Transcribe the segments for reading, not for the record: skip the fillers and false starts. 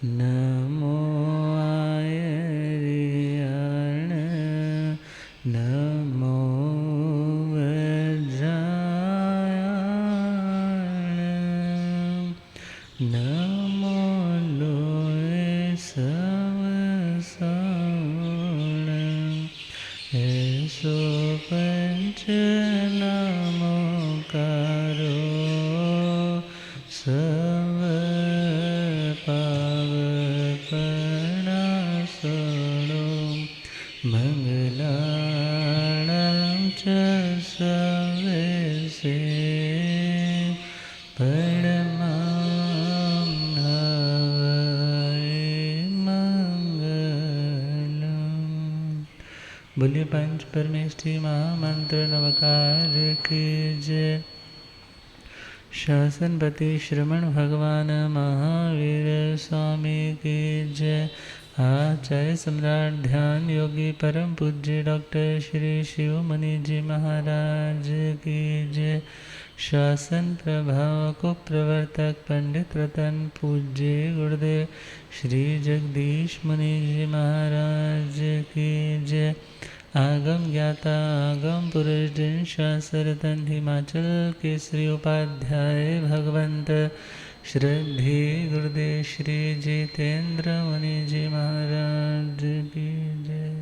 नमो आयर्याण नमो वज्रायण नमो लोय समसण ऐसो पंच नमोकारो सव पावपणासनो मंगलाणां च सवेसे परमां हवै मंगलम्। बोलिए पंच परमेष्ठी महामंत्र नवकार की जय। शासनपति श्रमण भगवान महावीर स्वामी की जय। आचार्य सम्राट ध्यान योगी परम पूज्य डॉक्टर श्री शिवमुनि जी महाराज की जय। शासन प्रभाव को प्रवर्तक पंडित रतन पूज्य गुरुदेव श्री जगदीश मुनि जी महाराज की जय। आगम ज्ञाता आगम पुरुष दिन शास्त्रतन हिमाचल केसरी उपाध्याय भगवंत श्रद्धे गुरुदेव श्री जितेंद्र मुनि जी महाराज की जय।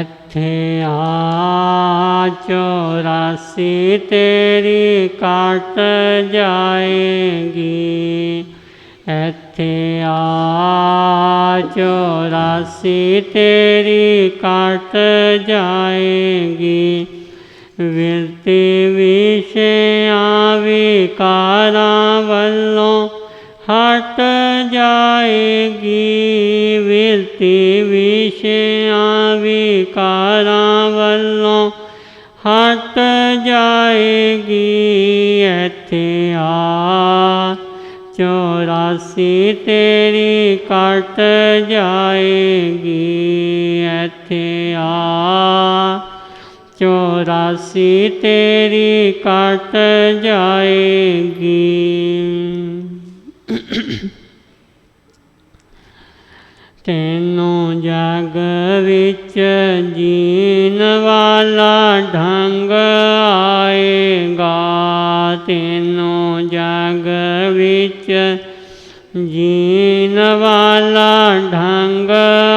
ਇੱਥੇ ਆ 84 ਤੇਰੀ ਕੱਟ ਜਾਏਗੀ। ਇੱਥੇ ਆ 84 ਤੇਰੀ ਕੱਟ ਜਾਏਗੀ। ਵਿਰਤੀ ਵਿਸ਼ਿਆਂ ਵਿਕਾਰਾਂ ਵੱਲੋਂ ਹਟ ਜਾਏਗੀ। ਵਿਰਤੀ ਵਿਸ਼ਿਆਂ ਵਿਕਾਰਾਂ ਵੱਲੋਂ ਹਟ ਜਾਏਗੀ। ਇੱਥੇ ਆ 84 ਤੇਰੀ ਕੱਟ ਜਾਏਗੀ। ਇੱਥੇ ਆ 84 ਤੇਰੀ ਕੱਟ ਜਾਏਗੀ। ਤੈਨੂੰ ਜਗ ਵਿੱਚ ਜੀਣ ਵਾਲਾ ਢੰਗ ਆਏਗਾ। ਤੈਨੂੰ ਜਗ ਵਿੱਚ ਜੀਣ ਵਾਲਾ ਢੰਗ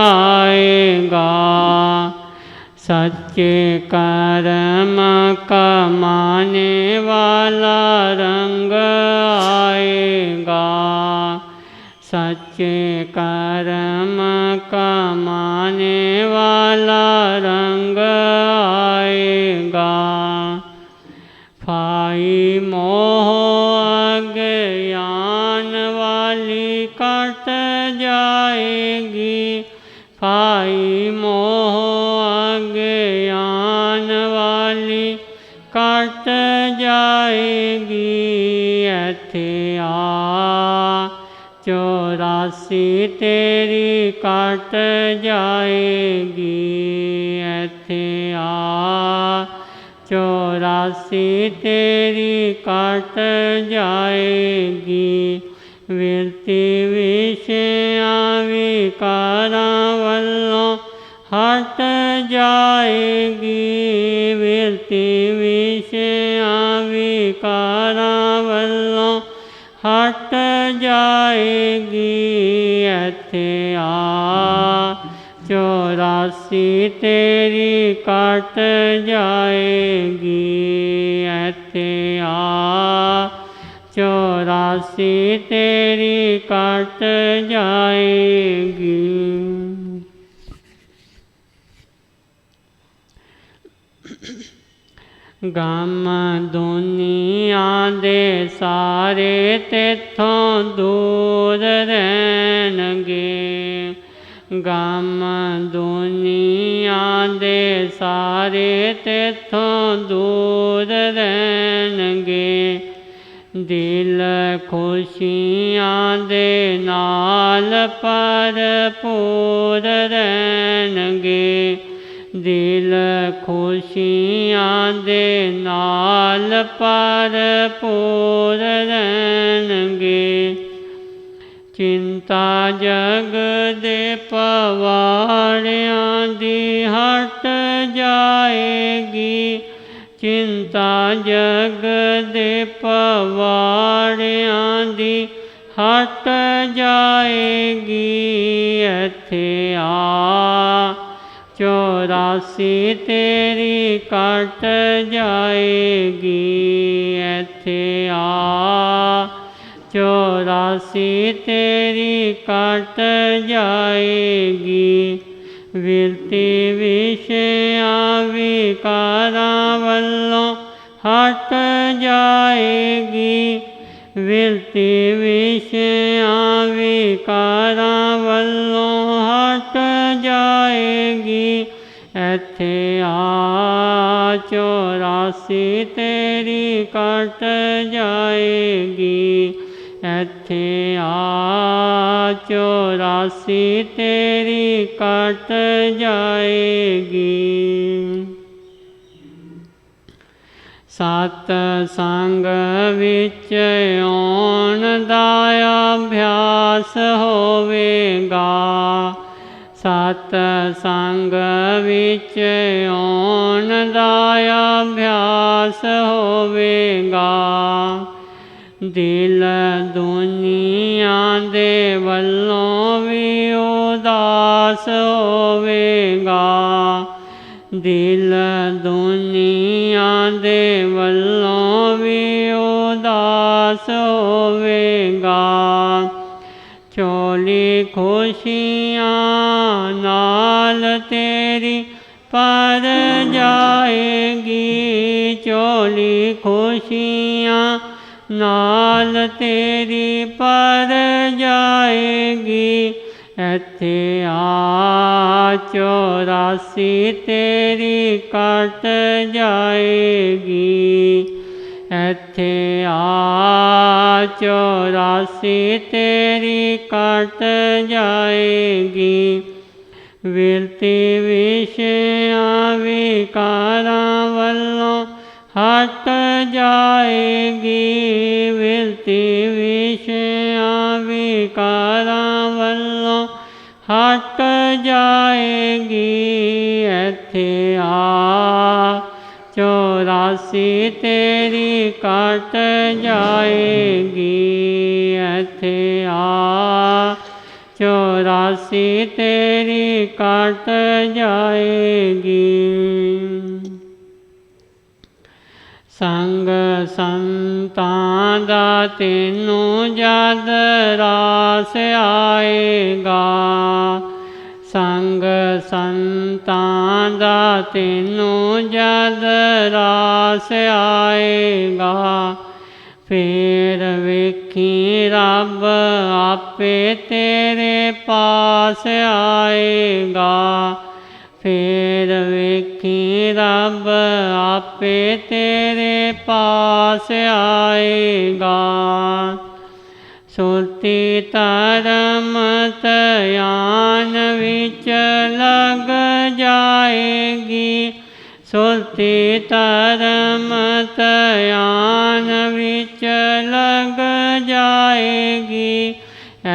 ਆਏਗਾ। सच्चे कर्म कमाने वाला रंग आएगा। सच्चे कर्म कमाने वाला रंग आएगा। फाई मोह अज्ञान वाली कट जाएगी। फाई मोह अज्ञान वाली कट जाएगी। ਇੱਥੇ ਆ 84 ਤੇਰੀ ਕੱਟ ਜਾਏਗੀ। ਇੱਥੇ ਆ 84 ਤੇਰੀ ਕੱਟ ਜਾਏਗੀ। ਵਿਰਤੀ ਵਿਸ਼ਿਆਂ ਵਿਕਾਰਾਂ ਵੱਲੋਂ ਹਟ ਜਾਏਗੀ। ਵਿਰਤੀ ਵਿਸ਼ਿਆਂ ਵਿਕਾਰਾਂ ਵੱਲੋਂ ਹਟ ਜਾਏਗੀ। ਇੱਥੇ ਆ 84 ਤੇਰੀ ਕੱਟ ਜਾਏਗੀ। ਇੱਥੇ ਆ 84 ਤੇਰੀ ਕੱਟ ਜਾਏਗੀ। ਗਮ ਦੁਨੀਆ ਦੇ ਸਾਰੇ ਤੇਥੋਂ ਦੂਰ ਰਹਿਣਗੇ। ਗਮ ਦੁਨੀਆ ਦੇ ਸਾਰੇ ਤੇਥੋਂ ਦੂਰ ਰਹਿਣਗੇ। ਦਿਲ ਖੁਸ਼ੀਆਂ ਦੇ ਨਾਲ ਭਰਪੂਰ ਰਹਿਣਗੇ। ਦਿਲ ਖੁਸ਼ੀਆਂ ਦੇ ਨਾਲ ਭਰਪੂਰ ਰਹਿਣਗੇ। ਚਿੰਤਾ ਜਗ ਦੇ ਪਵਾੜਿਆਂ ਦੀ ਹਟ ਜਾਏਗੀ। ਚਿੰਤਾ ਜਗ ਦੇ ਪਵਾੜਿਆਂ ਦੀ ਹਟ ਜਾਏਗੀ। ਇੱਥੇ ਆ 84 ਤੇਰੀ ਕੱਟ ਜਾਏਗੀ। ਇੱਥੇ ਆ 84 ਤੇਰੀ ਕੱਟ ਜਾਏਗੀ। ਵਿਰਤੀ ਵਿਸ਼ਿਆਂ ਵਿਕਾਰਾਂ ਵੱਲੋਂ ਹਟ ਜਾਏਗੀ। ਵਿਰਤੀ ਵਿਸ਼ਿਆਂ ਵਿਕਾਰਾਂ ਵੱਲੋਂ ਹਟ ਜਾਏਗੀ। ਇੱਥੇ ਆ 84 ਤੇਰੀ ਕੱਟ ਜਾਏਗੀ। ਇੱਥੇ ਆ 84 ਤੇਰੀ ਕੱਟ ਜਾਏਗੀ। ਸਤ ਸੰਗ ਵਿੱਚ ਆਉਣ ਦਾ ਅਭਿਆਸ ਹੋਵੇਗਾ। ਸਤ ਸੰਗ ਵਿੱਚ ਆਉਣ ਦਾ ਅਭਿਆਸ ਹੋਵੇਗਾ। ਦਿਲ ਦੁਨੀਆ ਦੇ ਵੱਲੋਂ ਵੀ ਉਦਾਸ ਹੋਵੇਗਾ। ਦਿਲ ਦੁਨੀਆ ਦੇ ਵੱਲੋਂ ਵੀ ਉਦਾਸ ਹੋਵੇਗਾ। ਝੋਲੀ ਖੁਸ਼ੀਆਂ ਨਾਲ ਤੇਰੀ ਭਰ ਜਾਏਗੀ। ਝੋਲੀ ਖੁਸ਼ੀਆਂ ਨਾਲ ਤੇਰੀ ਭਰ ਜਾਏਗੀ। ਇੱਥੇ ਆ 84 ਤੇਰੀ ਕੱਟ ਜਾਏਗੀ। ਇੱਥੇ ਆ 84 ਤੇਰੀ ਕੱਟ ਜਾਏਗੀ। ਵਿਰਤੀ ਵਿਸ਼ਿਆਂ ਵਿਕਾਰਾਂ ਵੱਲੋਂ ਹਟ ਜਾਏਗੀ। ਵਿਰਤੀ ਵਿਸ਼ਿਆਂ ਵਿਕਾਰਾਂ ਵੱਲੋਂ ਹਟ ਜਾਏਗੀ। ਇੱਥੇ ਆ 84 ਤੇਰੀ ਕੱਟ ਜਾਏਗੀ। ਇੱਥੇ ਆ 84 ਤੇਰੀ ਕੱਟ ਜਾਏਗੀ। ਸੰਗ ਸੰਤਾਂ ਦਾ ਤੈਨੂੰ ਜਦ ਰਾਸ ਆਏਗਾ। ਸੰਗ ਸੰਤਾਂ ਦਾ ਤੈਨੂੰ ਜਦ ਰਾਸ ਆਏਗਾ। ਫੇਰ ਵੇਖੀ ਰੱਬ ਆਪੇ ਤੇਰੇ ਪਾਸ ਆਏਗਾ। ਫੇਰ ਵੇਖੀ ਰੱਬ ਆਪੇ ਤੇਰੇ ਪਾਸ ਆਏਗਾ। ਸੁਰਤੀ ਧਰਮ ਧਿਆਨ ਵਿੱਚ ਲੱਗ ਜਾਏਗੀ। ਸੁਰਤੀ ਧਰਮ ਧਿਆਨ ਵਿੱਚ ਲੱਗ ਜਾਏਗੀ।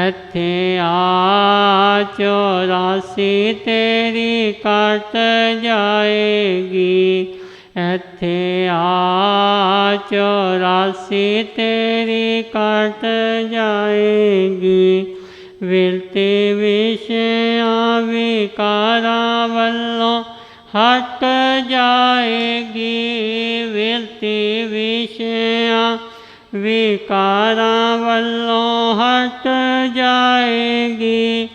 ਇੱਥੇ ਆ 84 ਤੇਰੀ ਕੱਟ ਜਾਏਗੀ। ਇੱਥੇ ਆ 84 ਤੇਰੀ ਕੱਟ ਜਾਏਗੀ। ਵਿਰਤੀ ਵਿਸ਼ਿਆਂ ਵਿਕਾਰਾਂ ਵੱਲੋਂ ਹਟ ਜਾਏਗੀ। ਵਿਰਤੀ ਵਿਸ਼ਿਆਂ ਵਿਕਾਰਾਂ ਵੱਲੋਂ ਹਟ ਜਾਏਗੀ।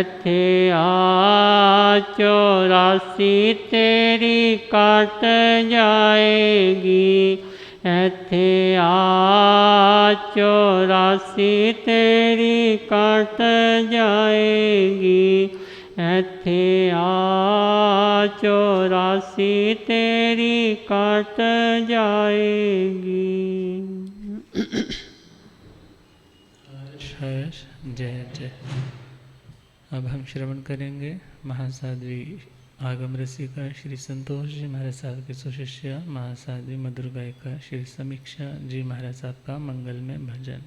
ਇੱਥੇ ਆ 84 ਤੇਰੀ ਕੱਟ ਜਾਏਗੀ। ਇੱਥੇ ਆ 84 ਤੇਰੀ ਕੱਟ ਜਾਏਗੀ। ਇੱਥੇ ਆ 84 तेरी कट जाएगी। हर्ष जय जय। अब हम श्रवण करेंगे महासाध्वी आगम रसिका श्री संतोष जी महाराज साहब के सुशिष्य महासाध्वी मधुर गायिका श्री समीक्षा जी महाराज साहब का मंगलमय भजन।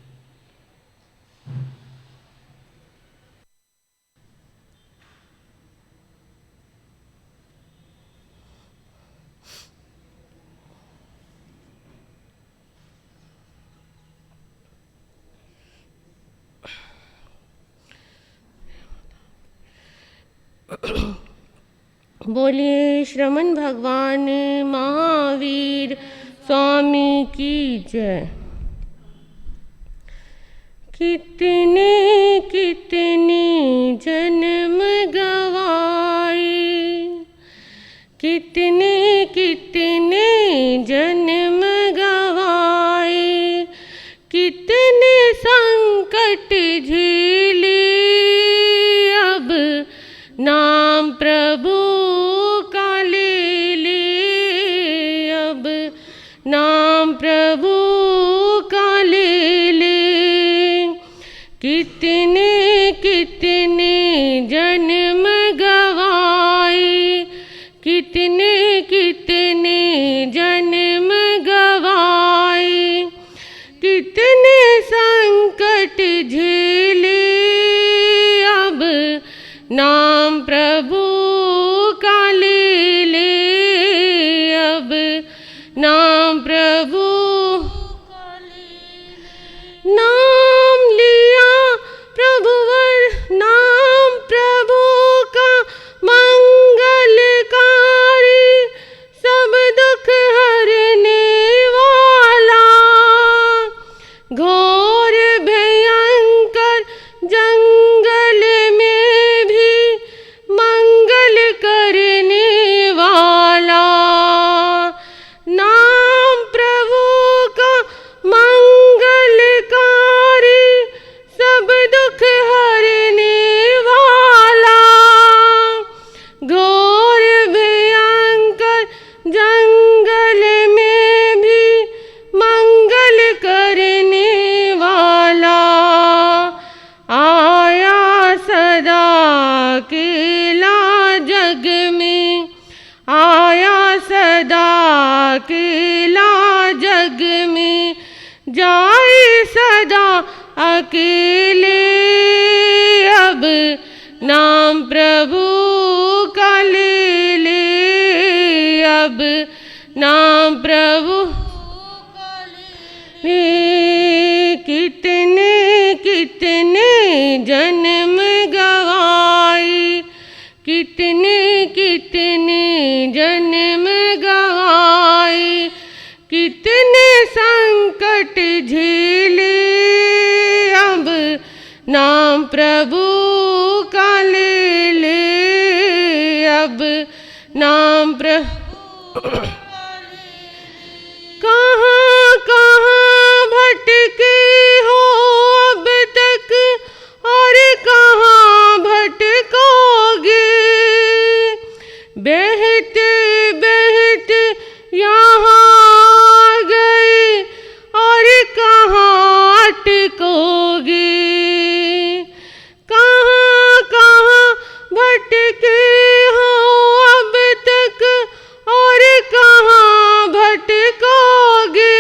बोलिए श्रमण भगवान महावीर स्वामी की जय। कितने कितने जन्म गवाए, कितने कितने जन्म गवाए, कितने संकट झेले, अब नाम प्रभु का ले ले, अब नाम प्रभु का ले ले। कितने कितने जन्म गवाए, कितने कितने जन्म गवाए, कितने संकट झेले, अब नाम प्रभु का ले ले, अब नाम प्रभु का ले ले। नाम लिया प्रभुवर, नाम प्रभु का मंगलकारी, सब दुख हरने वाला, घोर भयंकर जंगल में भी मंगल करने वाला। नाम प्रभु का मंगलकारी, सब दुख हरने वाला, घोर भयंकर जंगल में भी मंगल करने वाला। आया सदा अकेला जग में, आया सदा अकेला जग में, जाए सदा अकेले, अब नाम प्रभु का ले ले, अब नाम प्रभु का ले ले। कितने कितने जन्म गवाए, कितने कितने जन्म गवाए, कितने संकट झेले, अब नाम प्रभु का ले ले, अब नाम प्रभु। कहाँ कहाँ भटके हो अब तक, और कहाँ भटकोगे, बहते बहते यहाँ आ गए, और कहाँ अटकोगे। कहाँ कहाँ भटके हो अब तक, और कहाँ भटकोगे,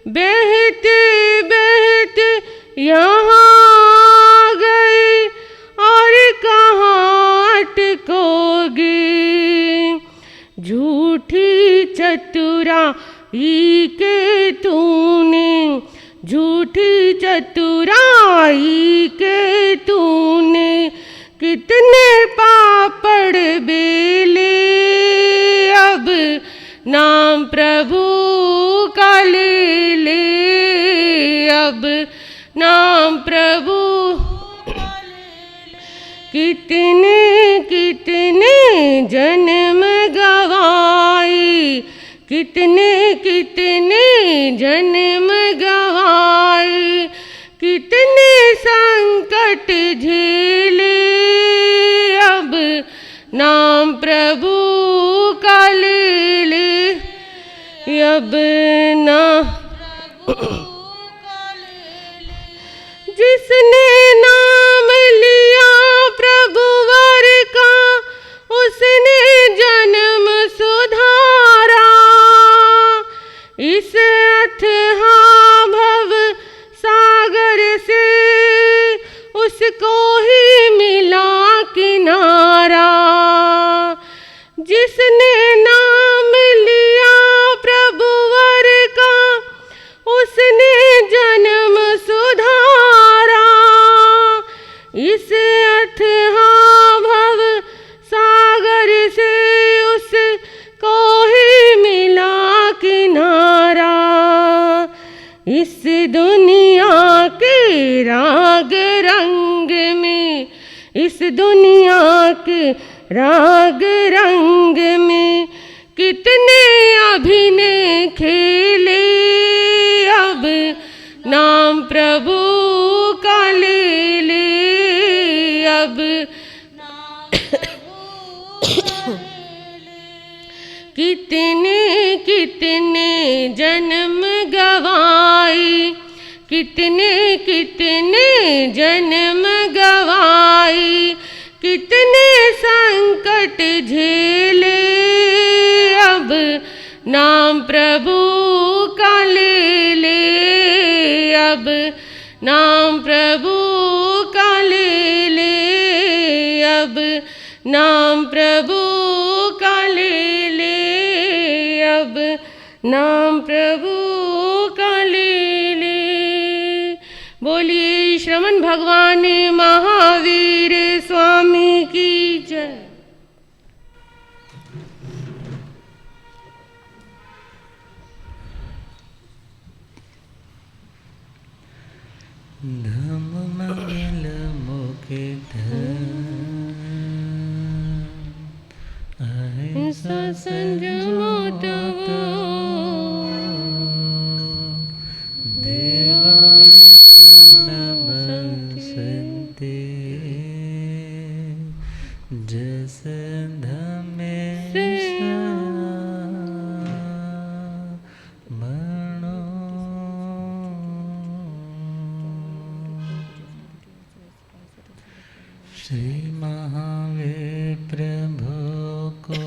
बहते बहते यहाँ आ गए, और कहाँ अटकोगे। झूठी चतुराई के तूने, झूठी चतुराई के तूने, कितने पापड़ बेले, अब नाम प्रभु का ले ले, अब नाम प्रभु का ले ले। कितने कितने जन्म गवाए, कितने कितने जन्म गवाए, कितने संकट झेले, नाम प्रभु का ले ले अब ना। जिसने नाम लिया प्रभुवर का उसने जन्म सुधारा। इस अथाह भव सागर से उसको ही मिला किनारा। जिसने नाम लिया प्रभुवर का उसने जन्म सुधारा। इस अथाह भव सागर से उसको ही मिला किनारा। इस दुनिया के राग रंग में, इस दुनिया के राग रंग में कितने अभिनय खेले। अब नाम प्रभु का ले ले अब कितने कितने जन्म गवाई, कितने कितने जन्म गवाई, कितने संकट झेले। अब नाम प्रभु का ले ले अब नाम प्रभु का ले ले अब नाम प्रभु का ले ले अब नाम प्रभु का ले ले। बोलिए श्रवण भगवान महावीर स्वामी की जय। धम मंगल मुकुट अहिंसा संयमो तव देवा नमस्ते। जस धमेश मनो श्री महावीर प्रभु को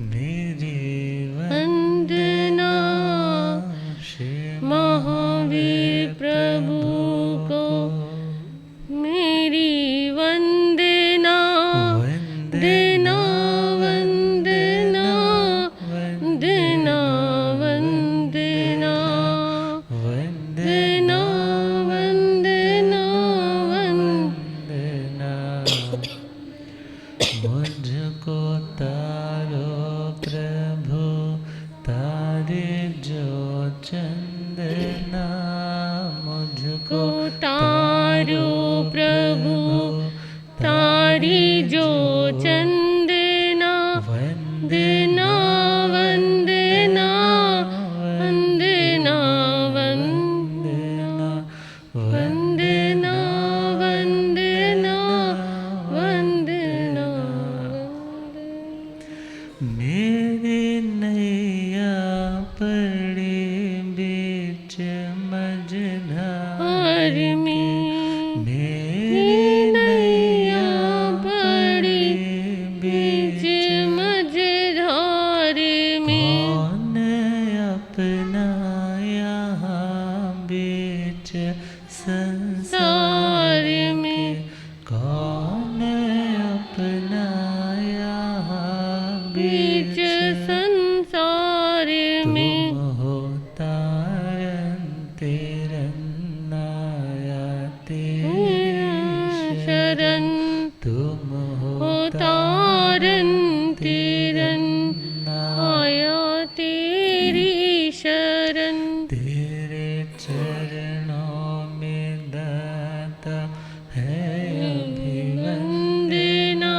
मेरी वंदना। श्री महावीर प्रभु को मेरी वंदना। वंदना वंदना वंदना वंदना वंदना वंदना वंदना। मुझको तारो प्रभु तारे जो चंदना। मुझको तारो प्रभु तारी जो चंदना। वंदना वंदना वंदना वंदना वंदना वंदना वंदना। मेरी नैया पड़ी बीच मझधार में। मेरी नैया पड़ी बीच मझधार में। कौन अपना यहाँ बीच संसार में। कौन अपना यहाँ बीच संसार में। तुम हो तारन तिरन्नाया तेरी शरण। तुम हो तारन तिरन्नाया तेरी शरण। तेरे चरणों में दाता है अभिवंदना।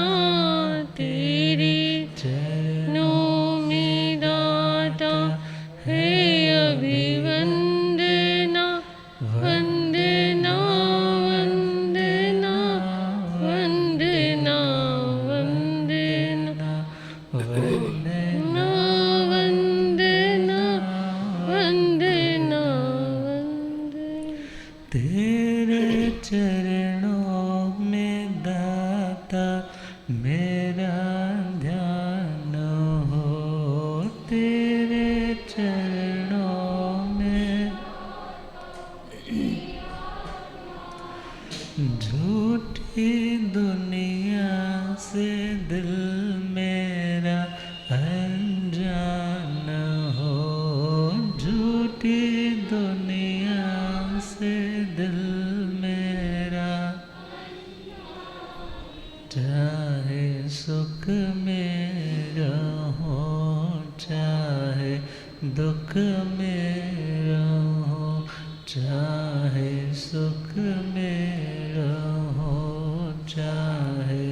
तेरे चरणों में दाता है अभिवंदना। वंदना वंदना वंदना झूठी दुनिया से दिल मेरा अनजान हो, झूठी दुनिया से दिल मेरा, चाहे सुख में रहो चाहे दुख में रहो, चाहे सुख में रहो चाहे,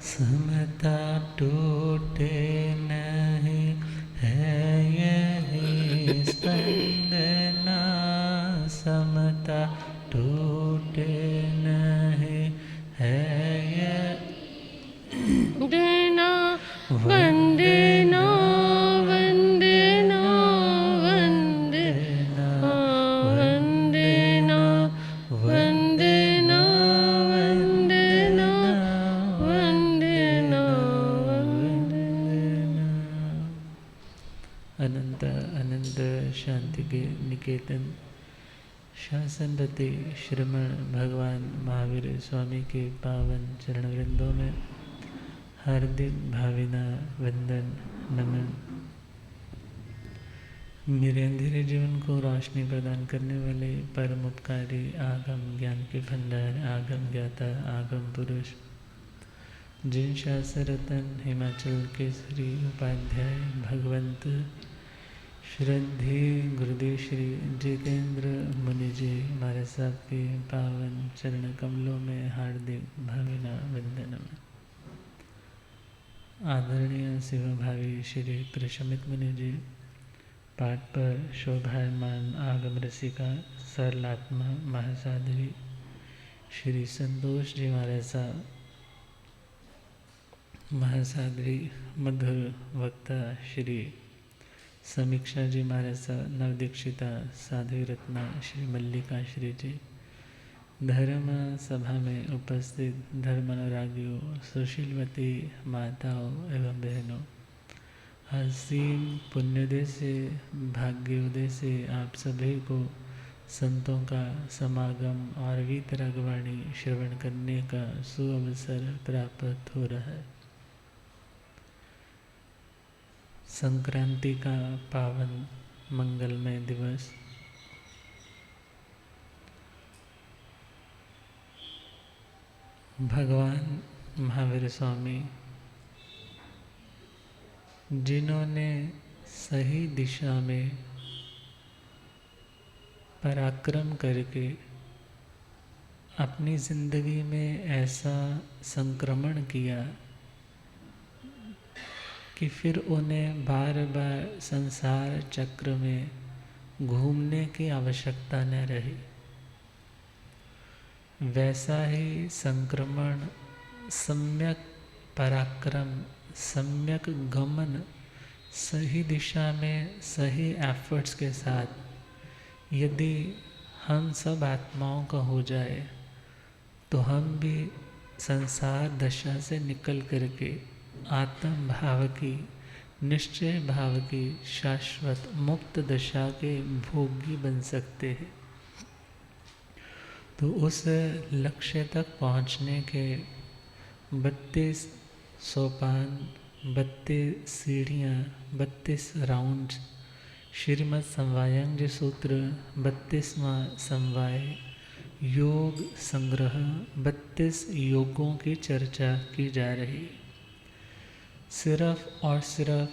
समता टूटे नहीं है यही स्पंदना, समता टूटे नहीं है वंदना वंदना वंदना वंदना वंदना वंदना वंदना वंदना। अनंत अनंत शांति के निकेतन शासनरति श्रीमन भगवान महावीर स्वामी के पावन चरण वृंदों में हार्दिक भावना वंदन नमन। मेरे अंधेरे जीवन को रोशनी प्रदान करने वाले परम उपकारी आगम ज्ञान के भंडार, आगम ज्ञाता, आगम पुरुष, जिन शास्त्र रतन हिमाचल केसरी उपाध्याय भगवंत श्रद्धे गुरुदेव श्री जितेंद्र मुनि जी महाराज साहब के पावन चरण कमलों में हार्दिक भावना वंदनम। आदरणीय शिवभावी श्री प्रशमित मुनि जी, पाठ पर शोभायमान आगम रसिका सरलात्मा महासाध्वी श्री संतोष जी महाराज साहब, महासाध्वी मधुर वक्ता श्री समीक्षा जी महाराज साहब, नवदीक्षिता साध्वी रत्ना श्री मल्लिका श्री जी, धर्म सभा में उपस्थित धर्म अनुरागियों, सुशीलवती माताओं एवं बहनों, असीम पुण्योदय से भाग्योदय से आप सभी को संतों का समागम और वीतरागवाणी श्रवण करने का सुअवसर प्राप्त हो रहा है। संक्रांति का पावन मंगलमय दिवस, भगवान महावीर स्वामी जिन्होंने सही दिशा में पराक्रम करके अपनी जिंदगी में ऐसा संक्रमण किया कि फिर उन्हें बार बार संसार चक्र में घूमने की आवश्यकता न रही, वैसा ही संक्रमण, सम्यक पराक्रम, सम्यक गमन, सही दिशा में सही एफर्ट्स के साथ यदि हम सब आत्माओं का हो जाए तो हम भी संसार दशा से निकल करके आत्म भाव की, निश्चय भाव की शाश्वत मुक्त दशा के भोगी बन सकते हैं। तो उस लक्ष्य तक पहुंचने के 32 सोपान, 32 सीढ़ियाँ, 32 राउंड, श्रीमद् समवायंग सूत्र 32वां समवाय योग संग्रह, 32 योगों की चर्चा की जा रही। सिर्फ और सिर्फ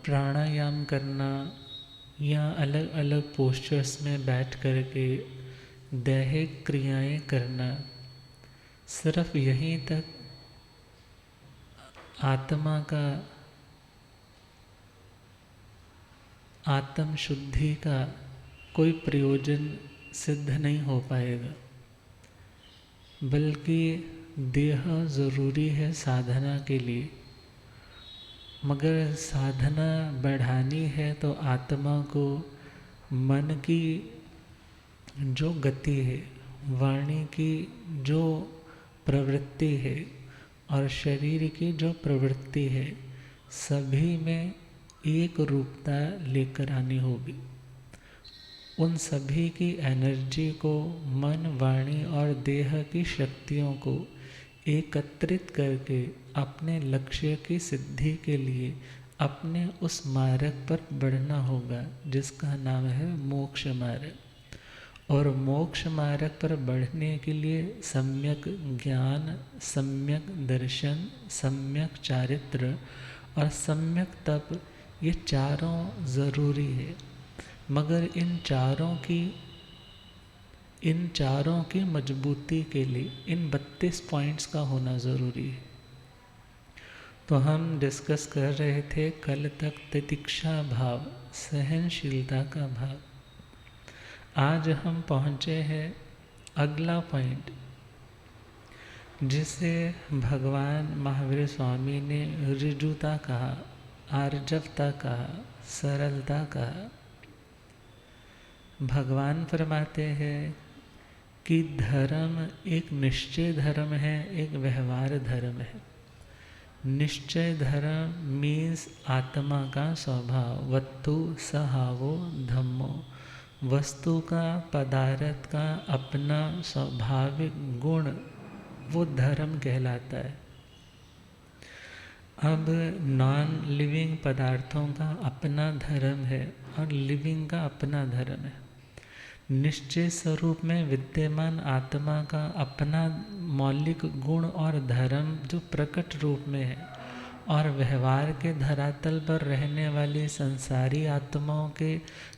प्राणायाम करना या अलग अलग पोस्चर्स में बैठ करके दैहिक क्रियाएं करना, सिर्फ यहीं तक आत्मा का, आत्म शुद्धि का कोई प्रयोजन सिद्ध नहीं हो पाएगा, बल्कि देह ज़रूरी है साधना के लिए। मगर साधना बढ़ानी है तो आत्मा को मन की जो गति है, वाणी की जो प्रवृत्ति है और शरीर की जो प्रवृत्ति है, सभी में एक रूपता लेकर आनी होगी। उन सभी की एनर्जी को, मन, वाणी और देह की शक्तियों को एकत्रित करके अपने लक्ष्य की सिद्धि के लिए अपने उस मार्ग पर बढ़ना होगा जिसका नाम है मोक्ष मार्ग। और मोक्ष मार्ग पर बढ़ने के लिए सम्यक ज्ञान, सम्यक दर्शन, सम्यक चारित्र और सम्यक तप, ये चारों ज़रूरी है। मगर इन चारों की मजबूती के लिए इन 32 पॉइंट्स का होना ज़रूरी है। तो हम डिस्कस कर रहे थे कल तक तितिक्षा भाव, सहनशीलता का भाव। आज हम पहुँचे हैं अगला पॉइंट, जिसे भगवान महावीर स्वामी ने ऋजुता कहा, आर्जवता कहा, सरलता कहा। भगवान फरमाते हैं कि धर्म एक निश्चय धर्म है, एक व्यवहार धर्म है। निश्चय धर्म मीन्स आत्मा का स्वभाव, वत्तु सहावो धम्मो, वस्तु का, पदार्थ का अपना स्वाभाविक गुण, वो धर्म कहलाता है। अब नॉन लिविंग पदार्थों का अपना धर्म है और लिविंग का अपना धर्म है। निश्चय स्वरूप में विद्यमान आत्मा का अपना मौलिक गुण और धर्म जो प्रकट रूप में है, और व्यवहार के धरातल पर रहने वाली संसारी आत्माओं के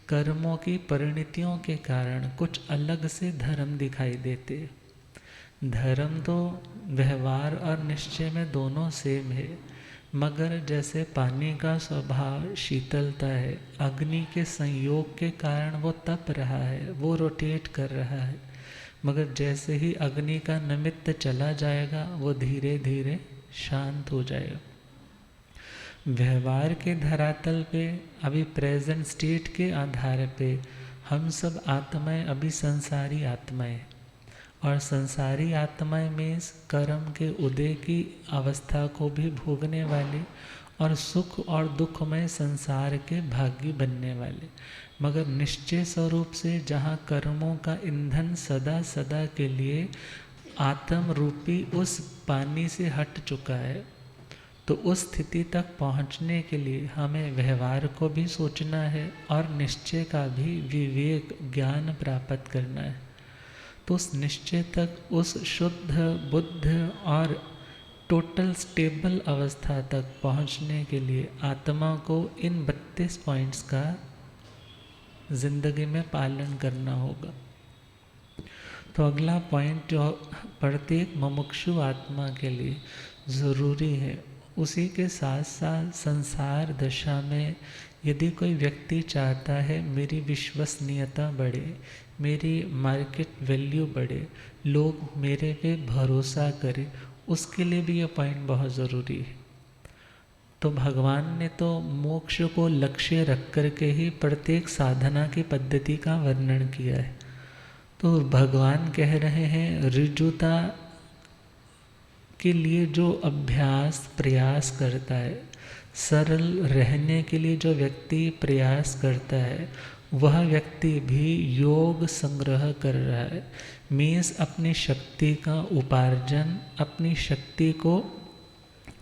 कर्मों की परिणतियों के कारण कुछ अलग से धर्म दिखाई देते। धर्म तो व्यवहार और निश्चय में दोनों सेम है, मगर जैसे पानी का स्वभाव शीतलता है, अग्नि के संयोग के कारण वो तप रहा है, वो रोटेट कर रहा है, मगर जैसे ही अग्नि का निमित्त चला जाएगा वो धीरे धीरे शांत हो जाएगा। व्यवहार के धरातल पे अभी प्रेजेंट स्टेट के आधार पे हम सब आत्माएं अभी संसारी आत्माएं, और संसारी आत्माएं में कर्म के उदय की अवस्था को भी भोगने वाली और सुख और दुखमय संसार के भागी बनने वाले, मगर निश्चय स्वरूप से जहाँ कर्मों का ईंधन सदा सदा के लिए आत्म रूपी उस पानी से हट चुका है, तो उस स्थिति तक पहुँचने के लिए हमें व्यवहार को भी सोचना है और निश्चय का भी विवेक ज्ञान प्राप्त करना है। तो उस निश्चय तक, उस शुद्ध बुद्ध और टोटल स्टेबल अवस्था तक पहुँचने के लिए आत्मा को इन 32 पॉइंट्स का जिंदगी में पालन करना होगा। तो अगला पॉइंट जो प्रत्येक मुमुक्षु आत्मा के लिए ज़रूरी है, उसी के साथ साथ संसार दशा में यदि कोई व्यक्ति चाहता है मेरी विश्वसनीयता बढ़े, मेरी मार्केट वैल्यू बढ़े, लोग मेरे पे भरोसा करें, उसके लिए भी ये पॉइंट बहुत ज़रूरी है। तो भगवान ने तो मोक्ष को लक्ष्य रख कर के ही प्रत्येक साधना की पद्धति का वर्णन किया है। तो भगवान कह रहे हैं ऋजुता के लिए जो अभ्यास प्रयास करता है, सरल रहने के लिए जो व्यक्ति प्रयास करता है, वह व्यक्ति भी योग संग्रह कर रहा है। मीन्स अपनी शक्ति का उपार्जन, अपनी शक्ति को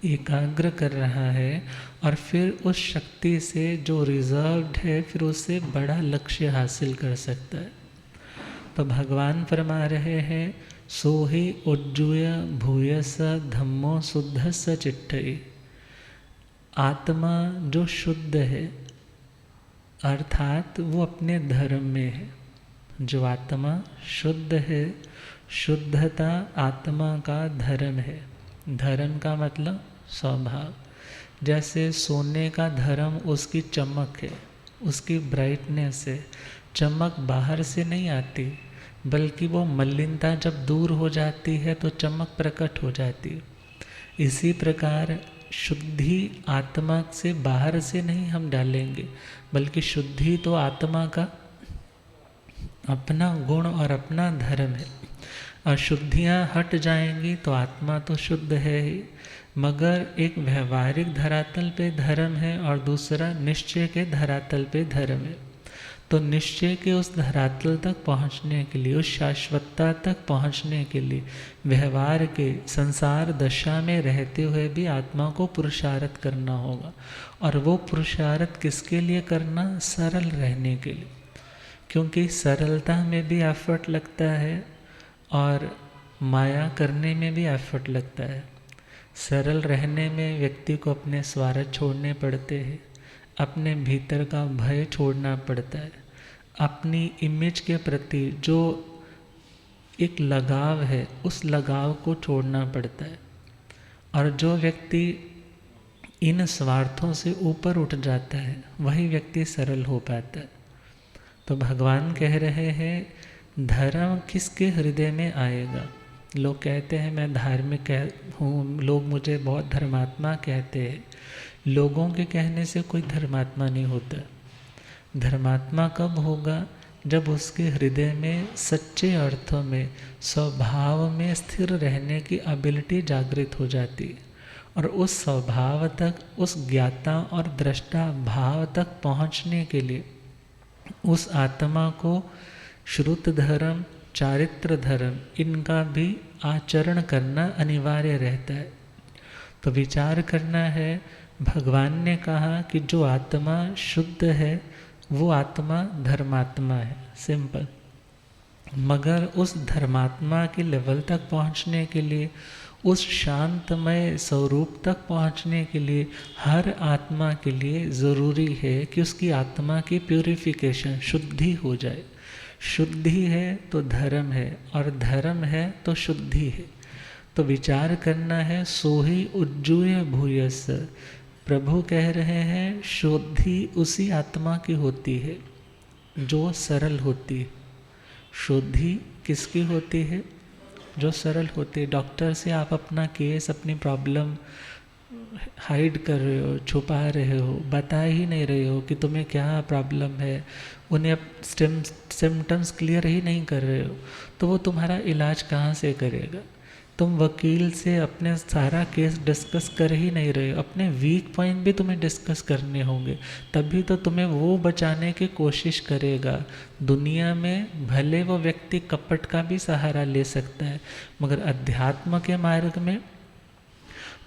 एकाग्र कर रहा है, और फिर उस शक्ति से जो रिजर्व्ड है फिर उससे बड़ा लक्ष्य हासिल कर सकता है। तो भगवान फरमा रहे हैं सोहि उज्जूय भूयस धम्मो शुद्धस चिट्ठई। आत्मा जो शुद्ध है, अर्थात वो अपने धर्म में है। जो आत्मा शुद्ध है, शुद्धता आत्मा का धर्म है। धर्म का मतलब स्वभाव। जैसे सोने का धर्म उसकी चमक है, उसकी ब्राइटनेस है। चमक बाहर से नहीं आती, बल्कि वो मलिनता जब दूर हो जाती है तो चमक प्रकट हो जाती है। इसी प्रकार शुद्धि आत्मा से बाहर से नहीं हम डालेंगे, बल्कि शुद्धि तो आत्मा का अपना गुण और अपना धर्म है। अशुद्धियाँ हट जाएंगी तो आत्मा तो शुद्ध है ही, मगर एक व्यवहारिक धरातल पे धर्म है और दूसरा निश्चय के धरातल पे धर्म है। तो निश्चय के उस धरातल तक पहुँचने के लिए, उस शाश्वतता तक पहुँचने के लिए व्यवहार के संसार दशा में रहते हुए भी आत्मा को पुरुषार्थ करना होगा। और वो पुरुषार्थ किसके लिए करना? सरल रहने के लिए, क्योंकि सरलता में भी एफर्ट लगता है और माया करने में भी एफर्ट लगता है। सरल रहने में व्यक्ति को अपने स्वार्थ छोड़ने पड़ते हैं, अपने भीतर का भय छोड़ना पड़ता है, अपनी इमेज के प्रति जो एक लगाव है उस लगाव को छोड़ना पड़ता है। और जो व्यक्ति इन स्वार्थों से ऊपर उठ जाता है वही व्यक्ति सरल हो पाता है। तो भगवान कह रहे हैं धर्म किसके हृदय में आएगा? लोग कहते हैं मैं धार्मिक हूँ, लोग मुझे बहुत धर्मात्मा कहते हैं। लोगों के कहने से कोई धर्मात्मा नहीं होता। धर्मात्मा कब होगा? जब उसके हृदय में सच्चे अर्थों में स्वभाव में स्थिर रहने की एबिलिटी जागृत हो जाती है। और उस स्वभाव तक, उस ज्ञाता और दृष्टा भाव तक पहुँचने के लिए उस आत्मा को श्रुत धर्म, चारित्र धर्म इनका भी आचरण करना अनिवार्य रहता है। तो विचार करना है, भगवान ने कहा कि जो आत्मा शुद्ध है वो आत्मा धर्मात्मा है, सिंपल। मगर उस धर्मात्मा के लेवल तक पहुंचने के लिए, उस शांतमय स्वरूप तक पहुंचने के लिए हर आत्मा के लिए ज़रूरी है कि उसकी आत्मा की प्यूरिफिकेशन, शुद्धि हो जाए। शुद्धि है तो धर्म है, और धर्म है तो शुद्धि है। तो विचार करना है, सोहि उज्जूय भूयस। प्रभु कह रहे हैं शुद्धि उसी आत्मा की होती है जो सरल होती है। शुद्धि किसकी होती है? जो सरल होती है। डॉक्टर से आप अपना केस, अपनी प्रॉब्लम हाइड कर रहे हो, छुपा रहे हो, बता ही नहीं रहे हो कि तुम्हें क्या प्रॉब्लम है, उन्हें अब सिम्टम्स क्लियर ही नहीं कर रहे हो, तो वो तुम्हारा इलाज कहाँ से करेगा? तुम वकील से अपने सारा केस डिस्कस कर ही नहीं रहे हो, अपने वीक पॉइंट भी तुम्हें डिस्कस करने होंगे, तभी तो तुम्हें वो बचाने की कोशिश करेगा। दुनिया में भले वो व्यक्ति कपट का भी सहारा ले सकता है, मगर अध्यात्म के मार्ग में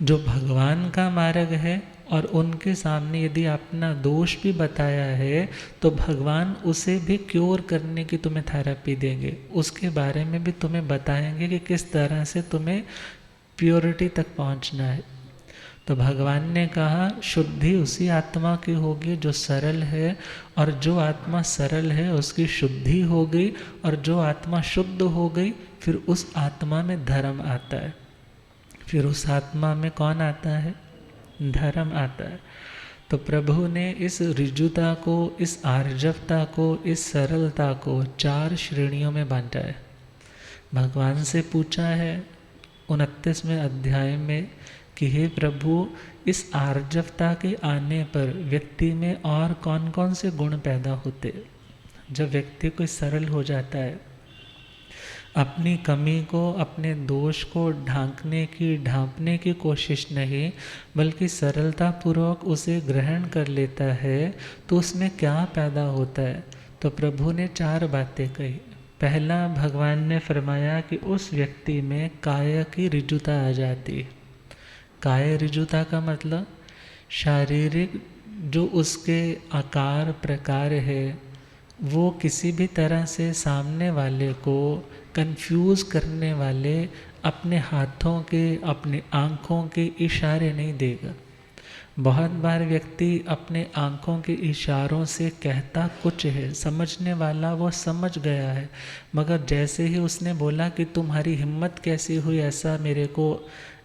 जो भगवान का मार्ग है, और उनके सामने यदि अपना दोष भी बताया है तो भगवान उसे भी क्योर करने की तुम्हें थेरेपी देंगे। उसके बारे में भी तुम्हें बताएंगे कि किस तरह से तुम्हें प्योरिटी तक पहुंचना है। तो भगवान ने कहा शुद्धि उसी आत्मा की होगी जो सरल है, और जो आत्मा सरल है उसकी शुद्धि हो गई, और जो आत्मा शुद्ध हो गई फिर उस आत्मा में धर्म आता है। फिर उस आत्मा में कौन आता है? धर्म आता है। तो प्रभु ने इस ऋजुता को, इस आर्जवता को, इस सरलता को 4 श्रेणियों में बांटा है। भगवान से पूछा है 29वें अध्याय में कि हे प्रभु, इस आर्जवता के आने पर व्यक्ति में और कौन कौन से गुण पैदा होते? जब व्यक्ति कोई सरल हो जाता है, अपनी कमी को, अपने दोष को ढांपने की कोशिश नहीं, बल्कि सरलतापूर्वक उसे ग्रहण कर लेता है, तो उसमें क्या पैदा होता है? तो प्रभु ने 4 बातें कही। पहला, भगवान ने फरमाया कि उस व्यक्ति में काय की ऋजुता आ जाती है। काय ऋजुता का मतलब शारीरिक जो उसके आकार प्रकार है, वो किसी भी तरह से सामने वाले को कंफ्यूज करने वाले अपने हाथों के, अपने आँखों के इशारे नहीं देगा। बहुत बार व्यक्ति अपने आँखों के इशारों से कहता कुछ है, समझने वाला वो समझ गया है, मगर जैसे ही उसने बोला कि तुम्हारी हिम्मत कैसी हुई ऐसा मेरे को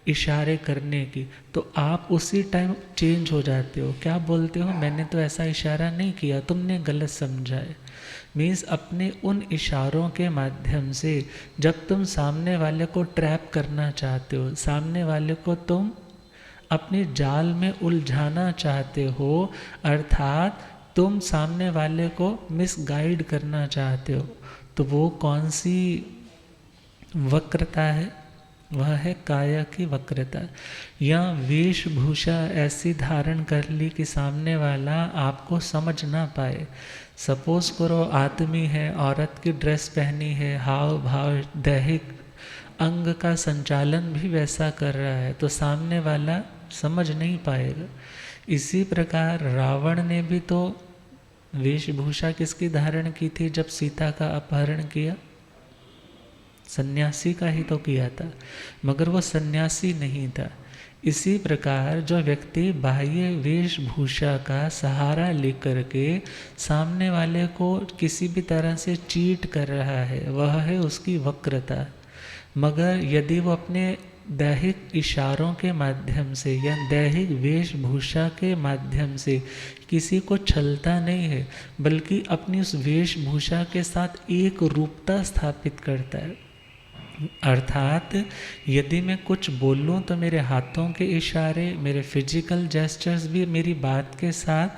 इशारे करने की, तो आप उसी टाइम चेंज हो जाते हो। क्या बोलते हो? मैंने तो ऐसा इशारा नहीं किया, तुमने गलत समझा है। मीन्स अपने उन इशारों के माध्यम से जब तुम सामने वाले को ट्रैप करना चाहते हो, सामने वाले को तुम अपने जाल में उलझाना चाहते हो, अर्थात तुम सामने वाले को मिसगाइड करना चाहते हो, तो वो कौन सी वक्रता है? वह है काया की वक्रता, या वेशभूषा ऐसी धारण कर ली कि सामने वाला आपको समझ ना पाए। सपोज करो आदमी है, औरत की ड्रेस पहनी है, हाव भाव दैहिक अंग का संचालन भी वैसा कर रहा है, तो सामने वाला समझ नहीं पाएगा। इसी प्रकार रावण ने भी तो वेशभूषा किसकी धारण की थी जब सीता का अपहरण किया? सन्यासी का ही तो किया था, मगर वो सन्यासी नहीं था। इसी प्रकार जो व्यक्ति बाह्य वेशभूषा का सहारा लेकर के सामने वाले को किसी भी तरह से चीट कर रहा है, वह है उसकी वक्रता। मगर यदि वो अपने दैहिक इशारों के माध्यम से या दैहिक वेशभूषा के माध्यम से किसी को छलता नहीं है, बल्कि अपनी उस वेशभूषा के साथ एक रूपता स्थापित करता है, अर्थात यदि मैं कुछ बोलूं तो मेरे हाथों के इशारे, मेरे फिजिकल जेस्चर्स भी मेरी बात के साथ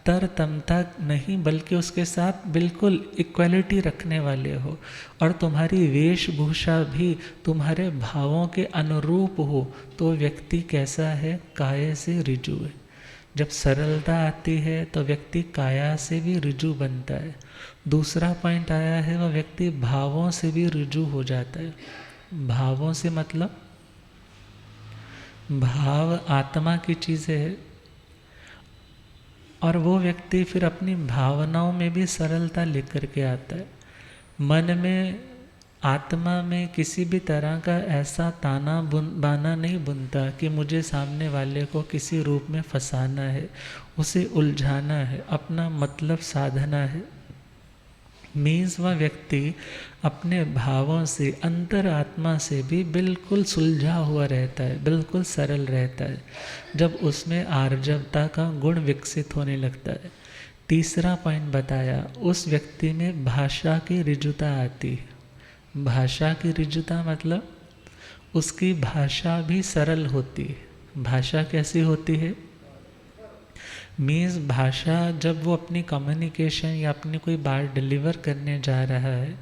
तरतमता नहीं बल्कि उसके साथ बिल्कुल इक्वलिटी रखने वाले हो, और तुम्हारी वेशभूषा भी तुम्हारे भावों के अनुरूप हो, तो व्यक्ति कैसा है? काया से ऋजु है। जब सरलता आती है तो व्यक्ति काया से भी ऋजु बनता है। दूसरा पॉइंट आया है, वह व्यक्ति भावों से भी ऋजु हो जाता है। भावों से मतलब भाव आत्मा की चीज़ें है, और वो व्यक्ति फिर अपनी भावनाओं में भी सरलता लेकर के आता है। मन में, आत्मा में किसी भी तरह का ऐसा ताना बाना नहीं बुनता कि मुझे सामने वाले को किसी रूप में फंसाना है, उसे उलझाना है, अपना मतलब साधना है। मीन्स वह व्यक्ति अपने भावों से, अंतर आत्मा से भी बिल्कुल सुलझा हुआ रहता है, बिल्कुल सरल रहता है, जब उसमें आर्जवता का गुण विकसित होने लगता है। तीसरा पॉइंट बताया, उस व्यक्ति में भाषा की ऋजुता आती है। भाषा की ऋजुता मतलब उसकी भाषा भी सरल होती है। भाषा कैसी होती है? मीन्स भाषा, जब वो अपनी कम्युनिकेशन या अपनी कोई बात डिलीवर करने जा रहा है